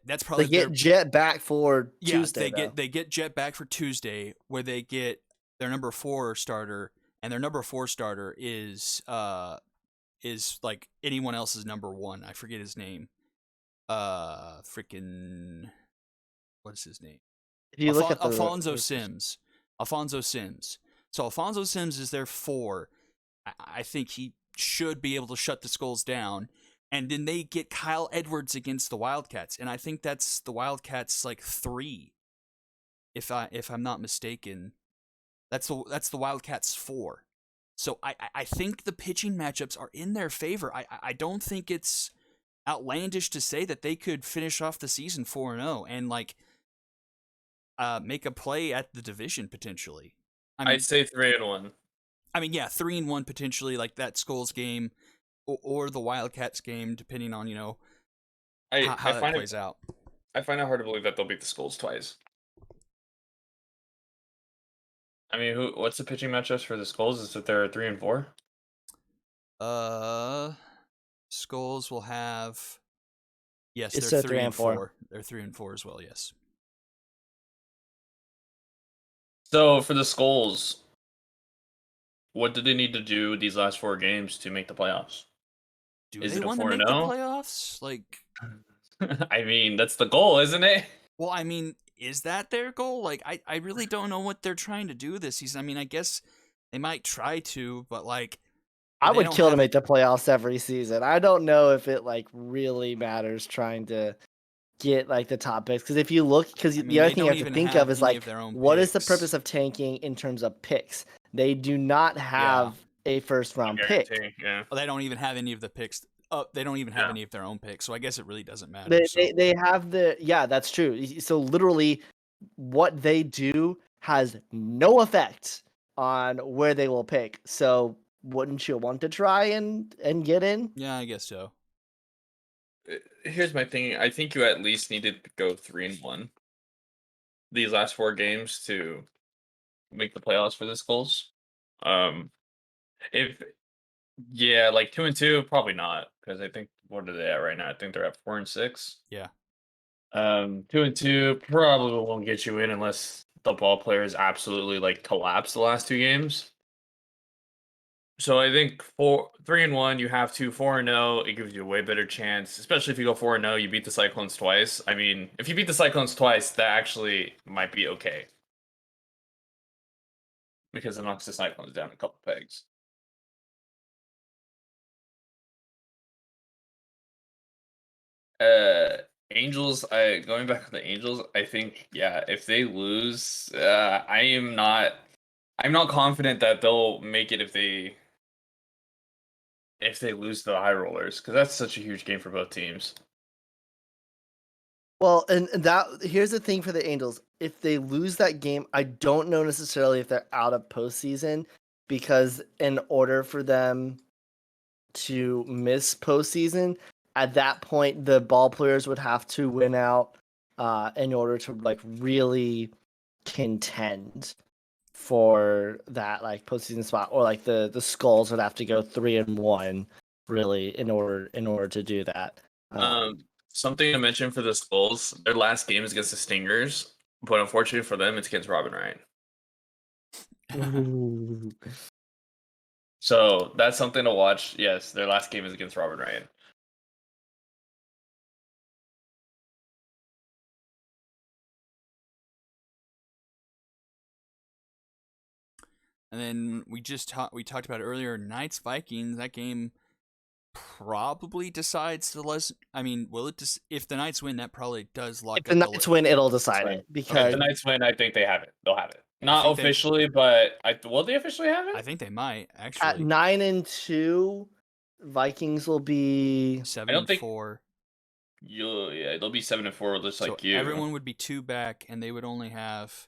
That's probably they get Jet back for Tuesday. They get Jet back for Tuesday, where they get their number 4 starter, and their number 4 starter is like anyone else's number 1. I forget his name. Freaking, what is his name? If you look at Alfonso Sims. Alfonso Sims. So Alfonso Sims is their 4. I think he should be able to shut the Skulls down. And then they get Kyle Edwards against the Wildcats, and I think that's the Wildcats like 3, if I'm not mistaken. That's the Wildcats 4. So I think the pitching matchups are in their favor. I don't think it's outlandish to say that they could finish off the season 4-0 and like make a play at the division potentially. I'd say 3-1. I mean, yeah, 3-1 potentially, like that Skulls game. Or the Wildcats game, depending on how that plays out. I find it hard to believe that they'll beat the Skulls twice. I mean, what's the pitching matchups for the Skulls? Is it they're 3-4? Skulls will have. Yes, it's they're 3-4. They're 3-4 as well. Yes. So for the Skulls, what do they need to do these last 4 games to make the playoffs? Is they want to make the playoffs? Like, I mean, that's the goal, isn't it? Well, I mean, is that their goal? Like, I really don't know what they're trying to do this season. I mean, I guess they might try to, but like, I they would don't kill to have make the playoffs every season. I don't know if it like really matters trying to get like the top picks, because if you look, because I the mean, other they thing you don't have to even think have of is any like, of their own what is the picks. purpose of tanking in terms of picks? They do not have a first round pick. Guarantee, yeah. Well, they don't even have any of the picks. They don't even have Yeah. any of their own picks. So I guess it really doesn't matter. They have yeah, that's true. So literally, what they do has no effect on where they will pick. So wouldn't you want to try and get in? Yeah, I guess so. Here's my thing. I think you at least needed to go 3-1 these last 4 games to make the playoffs for the Skulls. If like 2-2, probably not, because I think what are they at right now? I think they're at 4-6. Yeah. 2-2 probably won't get you in unless the ball players absolutely like collapse the last 2 games. So I think 3-1, you have to 4-0. It gives you a way better chance, especially if you go 4-0. You beat the Cyclones twice. I mean, if you beat the Cyclones twice, that actually might be okay, because it knocks the Cyclones down a couple pegs. Angels. Going back to the Angels. I think if they lose, I'm not confident that they'll make it if they lose to the High Rollers, because that's such a huge game for both teams. Well, and that here's the thing for the Angels. If they lose that game, I don't know necessarily if they're out of postseason, because in order for them to miss postseason, at that point the ball players would have to win out in order to like really contend for that like postseason spot, or like the Skulls would have to go 3-1 really in order to do that. Something to mention for the Skulls: their last game is against the Stingers, but unfortunately for them, it's against Robin Ryan. So that's something to watch. Yes, their last game is against Robin Ryan. And then we talked about it earlier. Knights Vikings. That game probably decides the lesson. I mean, will it? If the Knights win, that probably does lock If up the Knights win, it'll decide it, If because the Knights win, I think they have it. They'll have it. Not think officially, but will they officially have it? I think they might at actually. 9-2, Vikings will be 7-4. They'll be 7-4, just So like you. everyone would be 2 back, and they would only have.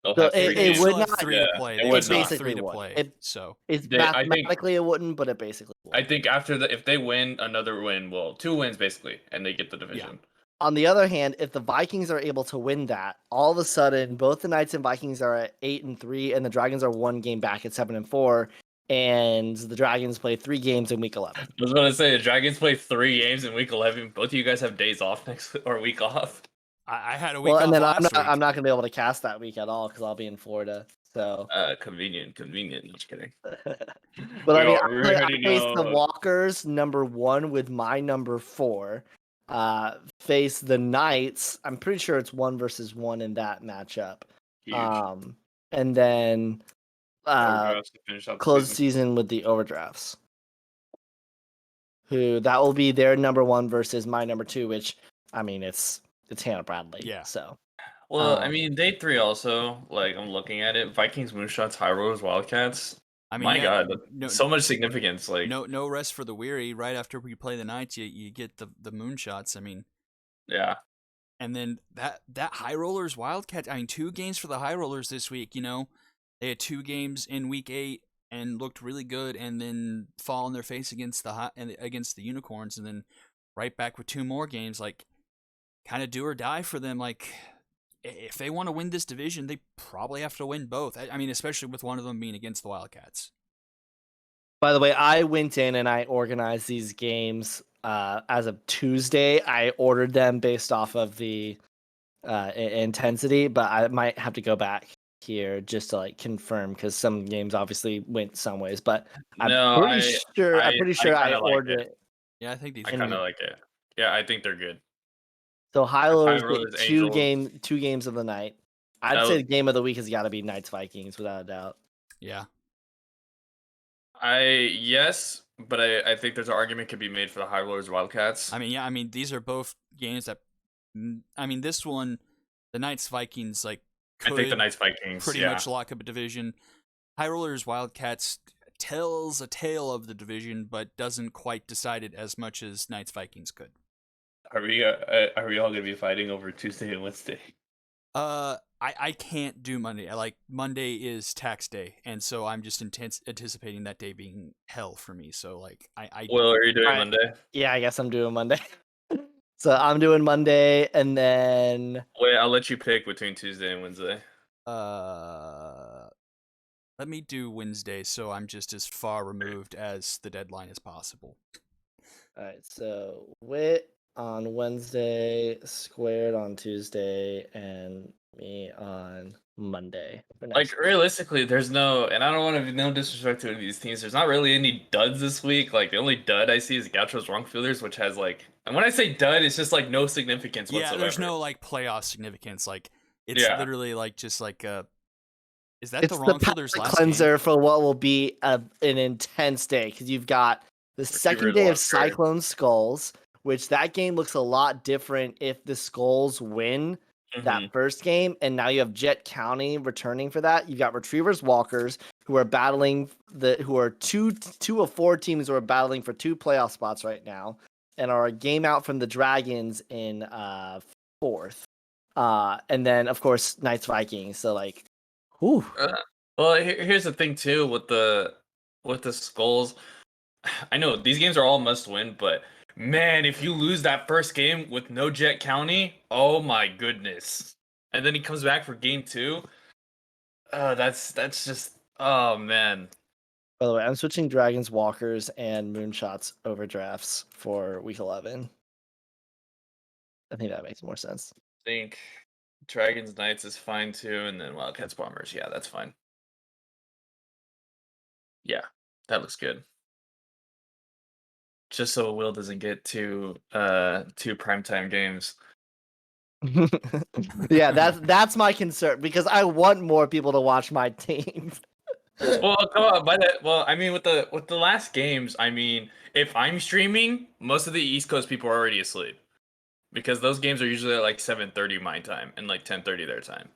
They'll So have 3 it games. would Still have not- 3 to play. it They would still have not. 3 to Basically play. would. So it's I think- mathematically it wouldn't, but it basically would. I think if they win, another win will 2 wins basically, and they get the division. On the other hand, if the Vikings are able to win that, all of a sudden both the Knights and Vikings are at 8-3, and the Dragons are 1 game back at 7-4, and the Dragons play 3 games in week 11. I was going to say the Dragons play 3 games in week 11. Both of you guys have days off or week off. I had a week Well, and off then last week. I'm not gonna be able to cast that week at all because I'll be in Florida. So Convenient. Just kidding. but I mean, We I already face the know. Walkers number 1 with my number 4. Face the Knights. I'm pretty sure it's 1 versus 1 in that matchup. Huge. And then Overdrafts to finish out the close season. season with the Overdrafts. Who that will be their number 1 versus my number 2, which I mean it's Hannah Bradley. Yeah. So Well, I mean, day 3 also, like, I'm looking at it. Vikings, Moonshots, High Rollers, Wildcats. I mean, My yeah, God, so much significance. Like, no rest for the weary. Right after we play the Knights, you get the Moonshots. I mean, yeah. and then that High Rollers Wildcats. I mean, 2 games for the High Rollers this week. You know, they had 2 games in week 8 and looked really good, and then fall on their face against the Unicorns, and then right back with 2 more games. Like, kind of do or die for them. Like, if they want to win this division, they probably have to win both. I mean, especially with one of them being against the Wildcats. by the way, I went in and I organized these games as of Tuesday. I ordered them based off of the intensity, but I might have to go back here just to like confirm because some games obviously went some ways. But I'm pretty sure I kinda like ordered it. Yeah, I think these. I kind of like it. Yeah, I think they're good. So high lowers Rollers, get two Angels. games of the night. I'd That say was- the game of the week has got to be Knights Vikings without a doubt. Yeah. Yes, but I think there's an argument could be made for the High Rollers Wildcats. I mean, yeah. I mean, these are both games that. I mean, this one, the Knights Vikings, like, I think the could Knights Vikings pretty much lock up a division. High Rollers Wildcats tells a tale of the division, but doesn't quite decide it as much as Knights Vikings could. Are we all gonna be fighting over Tuesday and Wednesday? I can't do Monday. Monday is tax day, and so I'm just anticipating that day being hell for me. So like I Will, are you doing Alright. Monday? Yeah, I guess I'm doing Monday. So I'm doing Monday, and then Wait, I'll let you pick between Tuesday and Wednesday. let me do Wednesday, so I'm just as far removed as the deadline as possible. all right. So Wit on Wednesday, Squared on Tuesday, and me on Monday. For next Like realistically, there's no, and I don't want to be no disrespect to any of these teams. There's not really any duds this week. Like the only dud I see is Gauchos Wrongfielders, which has like, and when I say dud, it's just like no significance Yeah, whatsoever. there's no like playoff significance. Like it's Yeah. literally like just like is that It's the the Wrongfielders palate last cleanser for what will be an intense day because you've got the second day of lost, right? Cyclone Skulls, which that game looks a lot different if the Skulls win that Mhm. first game, and now you have Jet County returning for that. You've got Retrievers Walkers who are battling who are two of four teams who are battling for 2 playoff spots right now, and are a game out from the Dragons in fourth. And then of course Knights Vikings. So like, whew. Well, here's the thing too with the Skulls. I know these games are all must win, but man, if you lose that first game with no Jet County, oh my goodness! And then he comes back for game 2. That's just, oh man. By the way, I'm switching Dragons Walkers and Moonshots overdrafts for week 11. I think that makes more sense. I think Dragons Knights is fine too, and then Wildcats Bombers. Yeah, that's fine. Yeah, that looks good. Just so Will doesn't get two primetime games. Yeah, that's my concern because I want more people to watch my team. Well, come on, by that. Well, I mean, with the last games, I mean, if I'm streaming, most of the East Coast people are already asleep because those games are usually at like 7:30 my time and like 10:30 their time.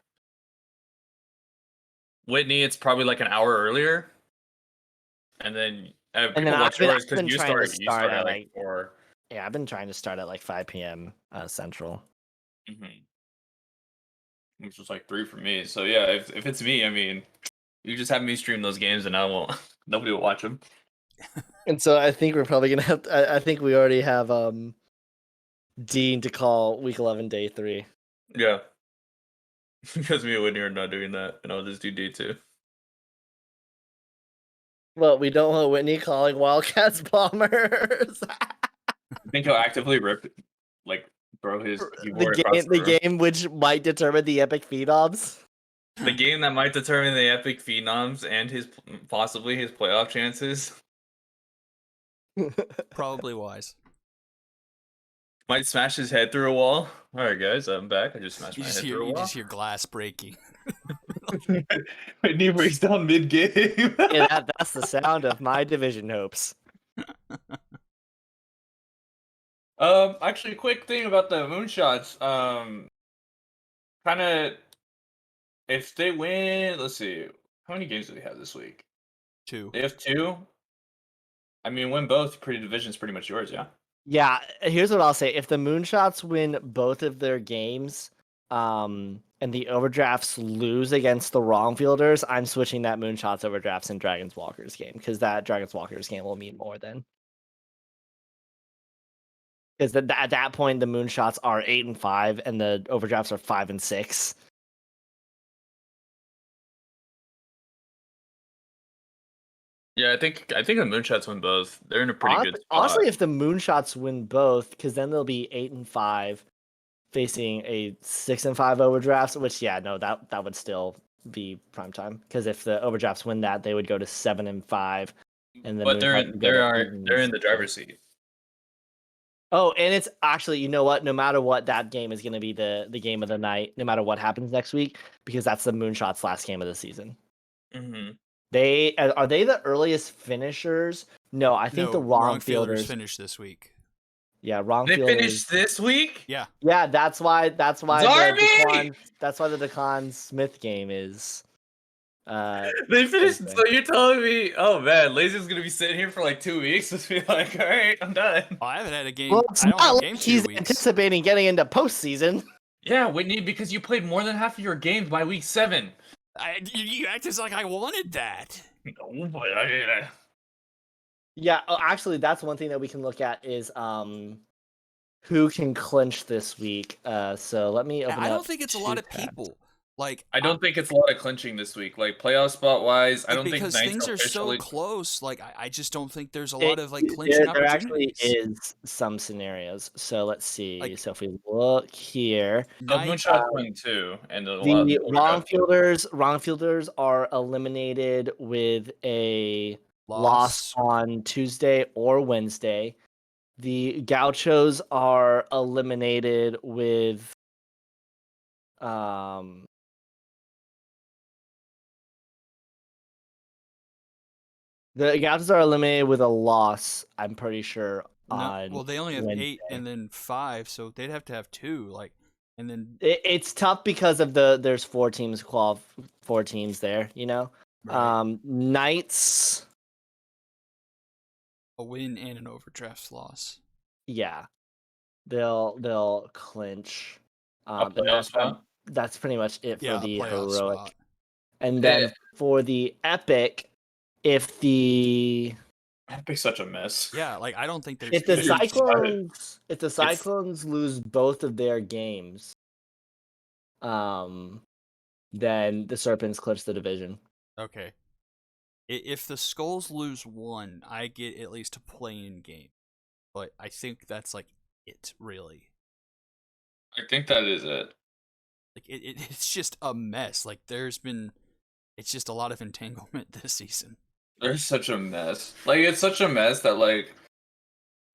Whitney, it's probably like an hour earlier, and then people then watch yours because you start at like 4. Yeah, I've been trying to start at like 5 p.m. Central. Mm-hmm. Which was like 3 for me. So yeah, if it's me, I mean, you just have me stream those games, and I won't. Nobody will watch them. And so I think we're probably gonna have. I think we already have Dean to call week 11 day 3. Yeah, because me and Whitney are not doing that, and I'll just do day 2. Well, we don't want Whitney calling Wildcats Bombers. I think he'll actively rip, like, throw his keyboard the across game, the the room. game which might determine the epic phenoms. The game that might determine the epic phenoms and possibly his playoff chances. Probably wise. Might smash his head through a wall. All right, guys, I'm back. I just smashed my head through a You wall. just hear glass breaking. Whitney breaks down mid game. Yeah, that's the sound of my division hopes. Actually, quick thing about the moonshots. Kind of, if they win, let's see, how many games do they have this week? 2. They have 2. I mean, win both. Division's pretty much yours, yeah. Yeah, here's what I'll say: if the Moonshots win both of their games, and the overdrafts lose against the Wrongfielders, I'm switching that Moonshots overdrafts and Dragons Walkers game because that Dragons Walkers game will mean more then. Because at that point, the Moonshots are 8-5, and the overdrafts are 5-6. Yeah, I think the moonshots win both. They're in a pretty good spot. Honestly, if the Moonshots win both, because then they'll be 8-5, facing a 6-5 overdrafts. Which, yeah, no, that would still be prime time. Because if the overdrafts win that, they would go to 7-5, and then but they're in the driver's seat. Oh, and it's actually, you know what? No matter what, that game is going to be the game of the night, no matter what happens next week, because that's the Moonshots' last game of the season. Mm-hmm. Are they the earliest finishers? No, I think the No, wrong Fielders fielders. finished this week. Yeah, wrong They fielders. finished this week. Yeah. Yeah, that's why the Darby! DeCon Smith game is. They finished. Thursday. So you're telling me? Oh man, Laser's gonna be sitting here for like 2 weeks. Just be like, all right, I'm done. Oh, I haven't had a game. Well, it's I don't not have a like game he's 2 weeks. anticipating getting into postseason. Yeah, Whitney, because you played more than half of your games by week 7. You act as like I wanted that. No, but Yeah, actually, that's one thing that we can look at is who can clinch this week. So let me open I up don't think it's a lot of 2 tabs. people. Like I don't think it's a lot of clinching this week. Like playoff spot wise, I don't think because Knights things are so officially. close. Like I just don't think there's a lot of like There clinching actually opportunities. is some scenarios. So let's see. Like- So if we look here, The Knight- Moonshot's win too, and a lot the of wrong fielders are eliminated with a loss on Tuesday or Wednesday. The Gauchos are eliminated with the Gauchos are eliminated with a loss, I'm pretty sure. No, well, they only have 8 Wednesday. and then 5, so they'd have to have 2. Like, and then It's tough because of there's 4 teams 4 teams there, you know. right, Knights, a win and an overdraft loss. yeah, they'll clinch. a And playoff spot. that's pretty much it for Yeah, the playoff heroic. spot. And then for the epic, if the Epic's such a mess. Yeah, like I don't think there's if the Dude, Cyclones lose both of their games, then the Serpents clinch the division. Okay. If the Skulls lose 1, I get at least a play-in game. But I think that's like it, really. I think that is it. Like it's just a mess. Like it's just a lot of entanglement this season. They're such a mess. Like it's such a mess that like,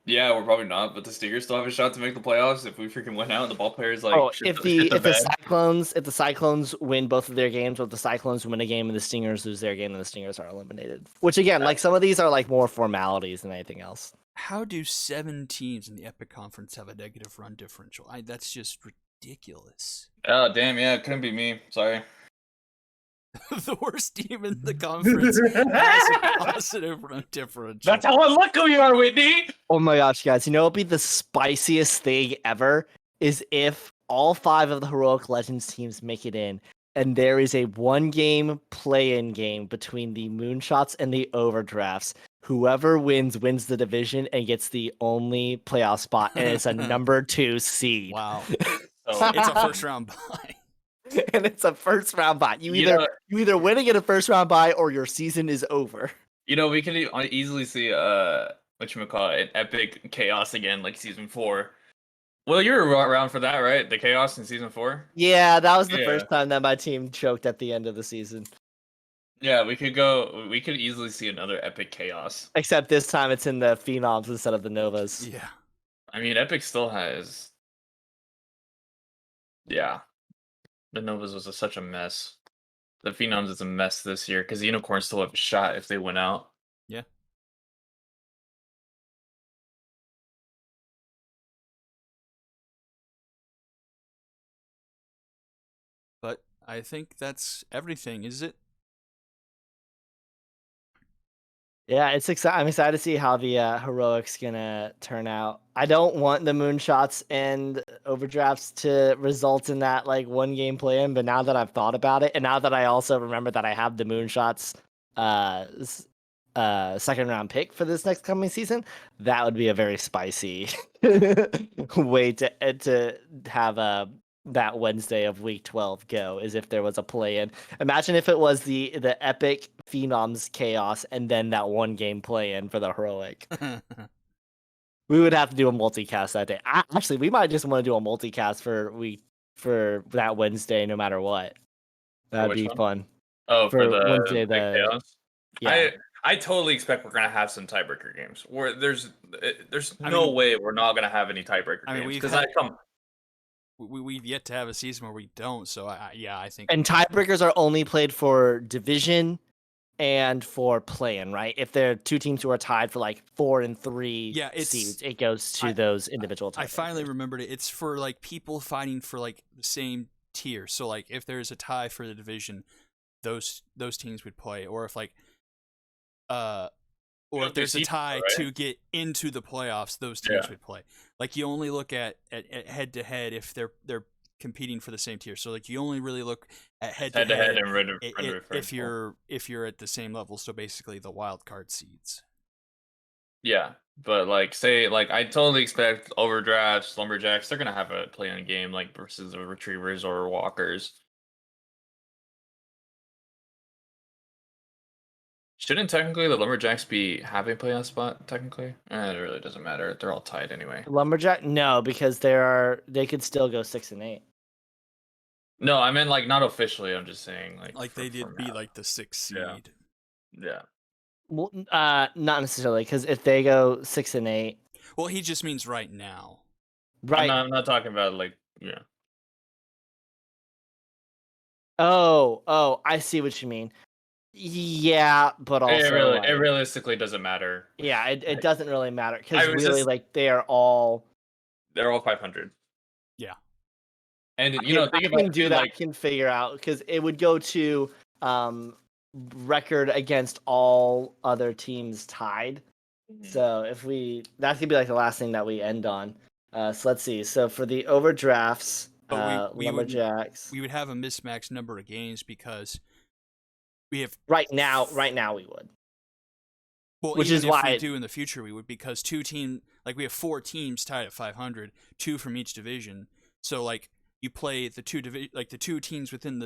yeah, we're probably not, but the Stingers still have a shot to make the playoffs if we freaking win out. And the ball players like, if the Cyclones win both of their games, or if the Cyclones win a game and the Stingers lose their game, and the Stingers are eliminated. Which again, like some of these are like more formalities than anything else. How do 7 teams in the Epic Conference have a negative run differential? That's just ridiculous. Oh damn, yeah, it couldn't be me. Sorry. The worst team in the conference has a positive run differential. That's how unlucky you are, Whitney. Oh my gosh, guys! You know what would be the spiciest thing ever is if all 5 of the Heroic Legends teams make it in, and there is a 1-game play-in game between the Moonshots and the Overdrafts. Whoever wins the division and gets the only playoff spot, and it's a number 2 seed. Wow. So, It's a first round bye. And it's a first round bye. You You know- either win and get a first round bye, or your season is over. you know, we can easily see whatchamacallit, an epic chaos again, like season 4. Well, you were around for that, right? The chaos in season 4. Yeah, that was the Yeah. first time that my team choked at the end of the season. Yeah, we could easily see another epic chaos. Except this time it's in the Phenoms instead of the Novas. Yeah. I mean, Epic still has. Yeah. The Novas was such a mess. The Phenoms is a mess this year because the Unicorns still have a shot if they win out. Yeah. But I think that's everything, is it? Yeah, it's exciting. I'm excited to see how the Heroics gonna turn out. I don't want the Moonshots and Overdrafts to result in that like 1-game play-in, but now that I've thought about it, and now that I also remember that I have the Moonshots second round pick for this next coming season, that would be a very spicy way to have that Wednesday of week 12 go, as if there was a play-in. Imagine if it was the epic Phenoms chaos and then that 1-game play-in for the Heroic. We would have to do a multicast that day. Actually, we might just want to do a multicast for that Wednesday, no matter what. That'd which be one? fun. Oh, for For the Wednesday, big chaos. Yeah. I totally expect we're gonna have some tiebreaker games. Where there's I no mean- way we're not gonna have any tiebreaker I mean, games we've because had- I come. we've yet to have a season where we don't. So I think. And tiebreakers are only played for division and for play-in, right? If there are two teams who are tied for like 4 and 3 Yeah, it's- seeds, it goes to those individual tiebreakers. I finally remembered it. It's for like people fighting for like the same tier. So like if there's a tie for the division, those teams would play, or if like or if there's a tie to get into the playoffs, those teams would play. Like you only look at head to head if they're competing for the same tier. So like you only really look at head to head and if you're at the same level. So basically the wild card seeds. Yeah, but like say like I totally expect overdrafts, lumberjacks, they're gonna have a play-in game like versus the retrievers or walkers. Shouldn't technically the lumberjacks be having play-on spot? Technically, it really doesn't matter. They're all tied anyway. Lumberjack, no, because they could still go 6 and 8. No, I meant like not officially. I'm just saying Like they did be like the 6th seed. Yeah. Well, not necessarily, because if they go 6 and 8, Well, he just means right now. right? I'm not talking about like yeah. Oh, I see what you mean. Yeah, but also It realistically doesn't matter. Yeah, it doesn't really matter because I was really, just- like they're all 500. Yeah. And I think can about do it, that. like I can figure out because it would go to record against all other teams tied. So if that could be like the last thing that we end on. So let's see. So for the overdrafts, But we lumberjacks. we would have a mismatched number of games because we have Right now we would. well, which even is if why we do in the future we would, because we have 4 teams tied at 500, 2 from each division. So like you play the two teams within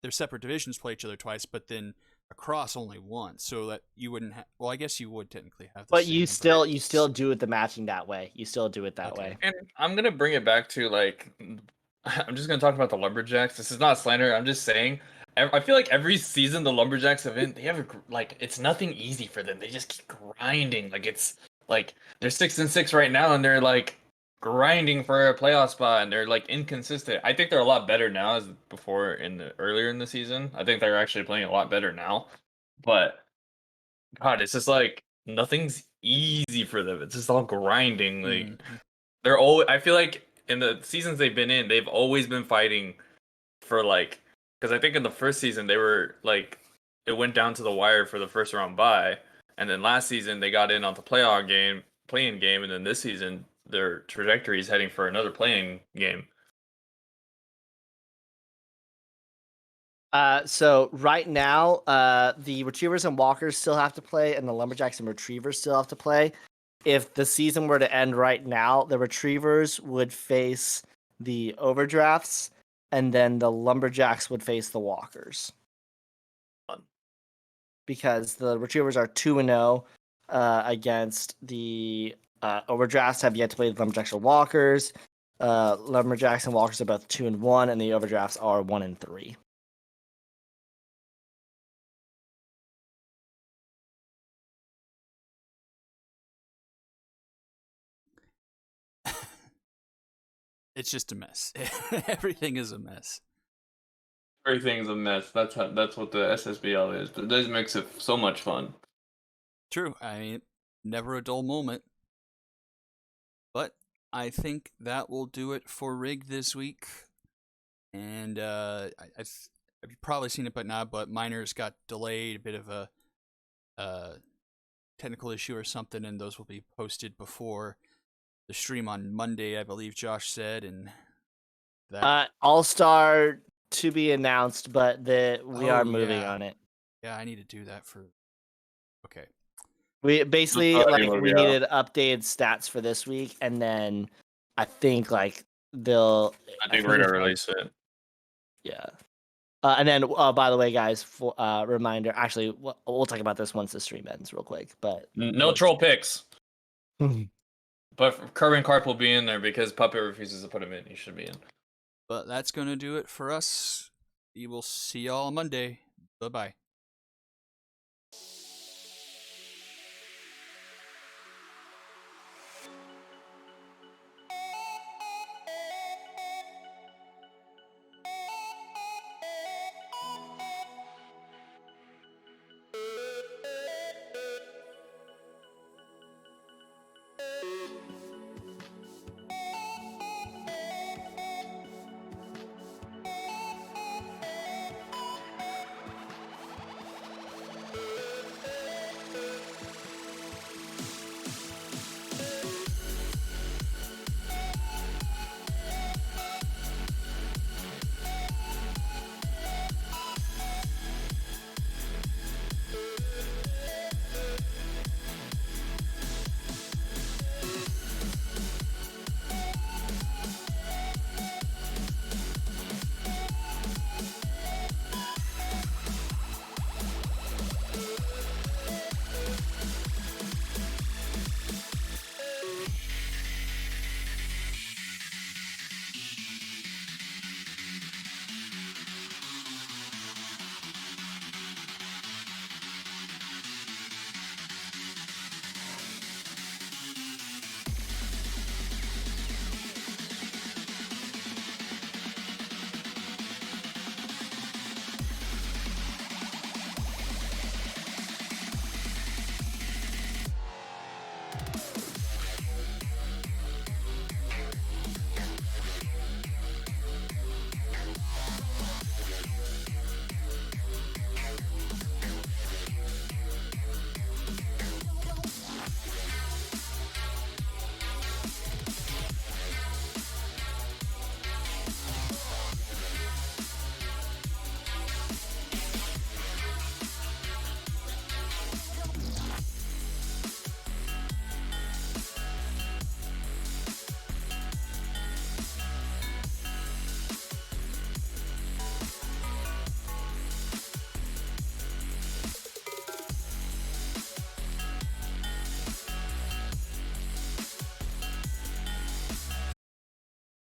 their separate divisions play each other twice, but then across only once. So that you wouldn't have. Well, I guess you would technically have. But you still do it the matching that way. You still do it that way. And I'm gonna bring it back to like I'm just gonna talk about the lumberjacks. This is not slander. I'm just saying. I feel like every season the lumberjacks have they have like it's nothing easy for them. They just keep grinding. Like it's like they're 6 and 6 right now, and they're like grinding for a playoff spot, and they're like inconsistent. I think they're a lot better now as before earlier in the season. I think they're actually playing a lot better now. But God, it's just like nothing's easy for them. It's just all grinding. Like they're always. I feel like in the seasons they've been in, they've always been fighting for like. Because I think in the first season they were like, it went down to the wire for the first round bye, and then last season they got in on the playing game, and then this season their trajectory is heading for another playing game. So right now, the retrievers and walkers still have to play, and the lumberjacks and retrievers still have to play. If the season were to end right now, the retrievers would face the overdrafts, and then the lumberjacks would face the walkers. Because the retrievers are 2-0 against the overdrafts, have yet to play the lumberjacks or walkers. Lumberjacks and walkers are both 2-1, and the overdrafts are 1-3. It's just a mess. Everything is a mess. Everything's a mess. That's what the SSBL is. But it does makes it so much fun. True. I mean, never a dull moment. But I think that will do it for Rig this week. And I've probably seen it by now, but Miners got delayed, a bit of a technical issue or something, and those will be posted before the stream on Monday, I believe Josh said. And that All-Star to be announced, but we are moving on it. Yeah, I need to do that for. Okay. We basically we needed updated stats for this week, and then I think like they'll. I think we're gonna release it. Yeah. And then, by the way, guys, for reminder. Actually, we'll talk about this once the stream ends, real quick. But No troll picks. But Curvin Carp will be in there because Puppet refuses to put him in. He should be in. But that's gonna do it for us. We will see y'all on Monday. Bye bye.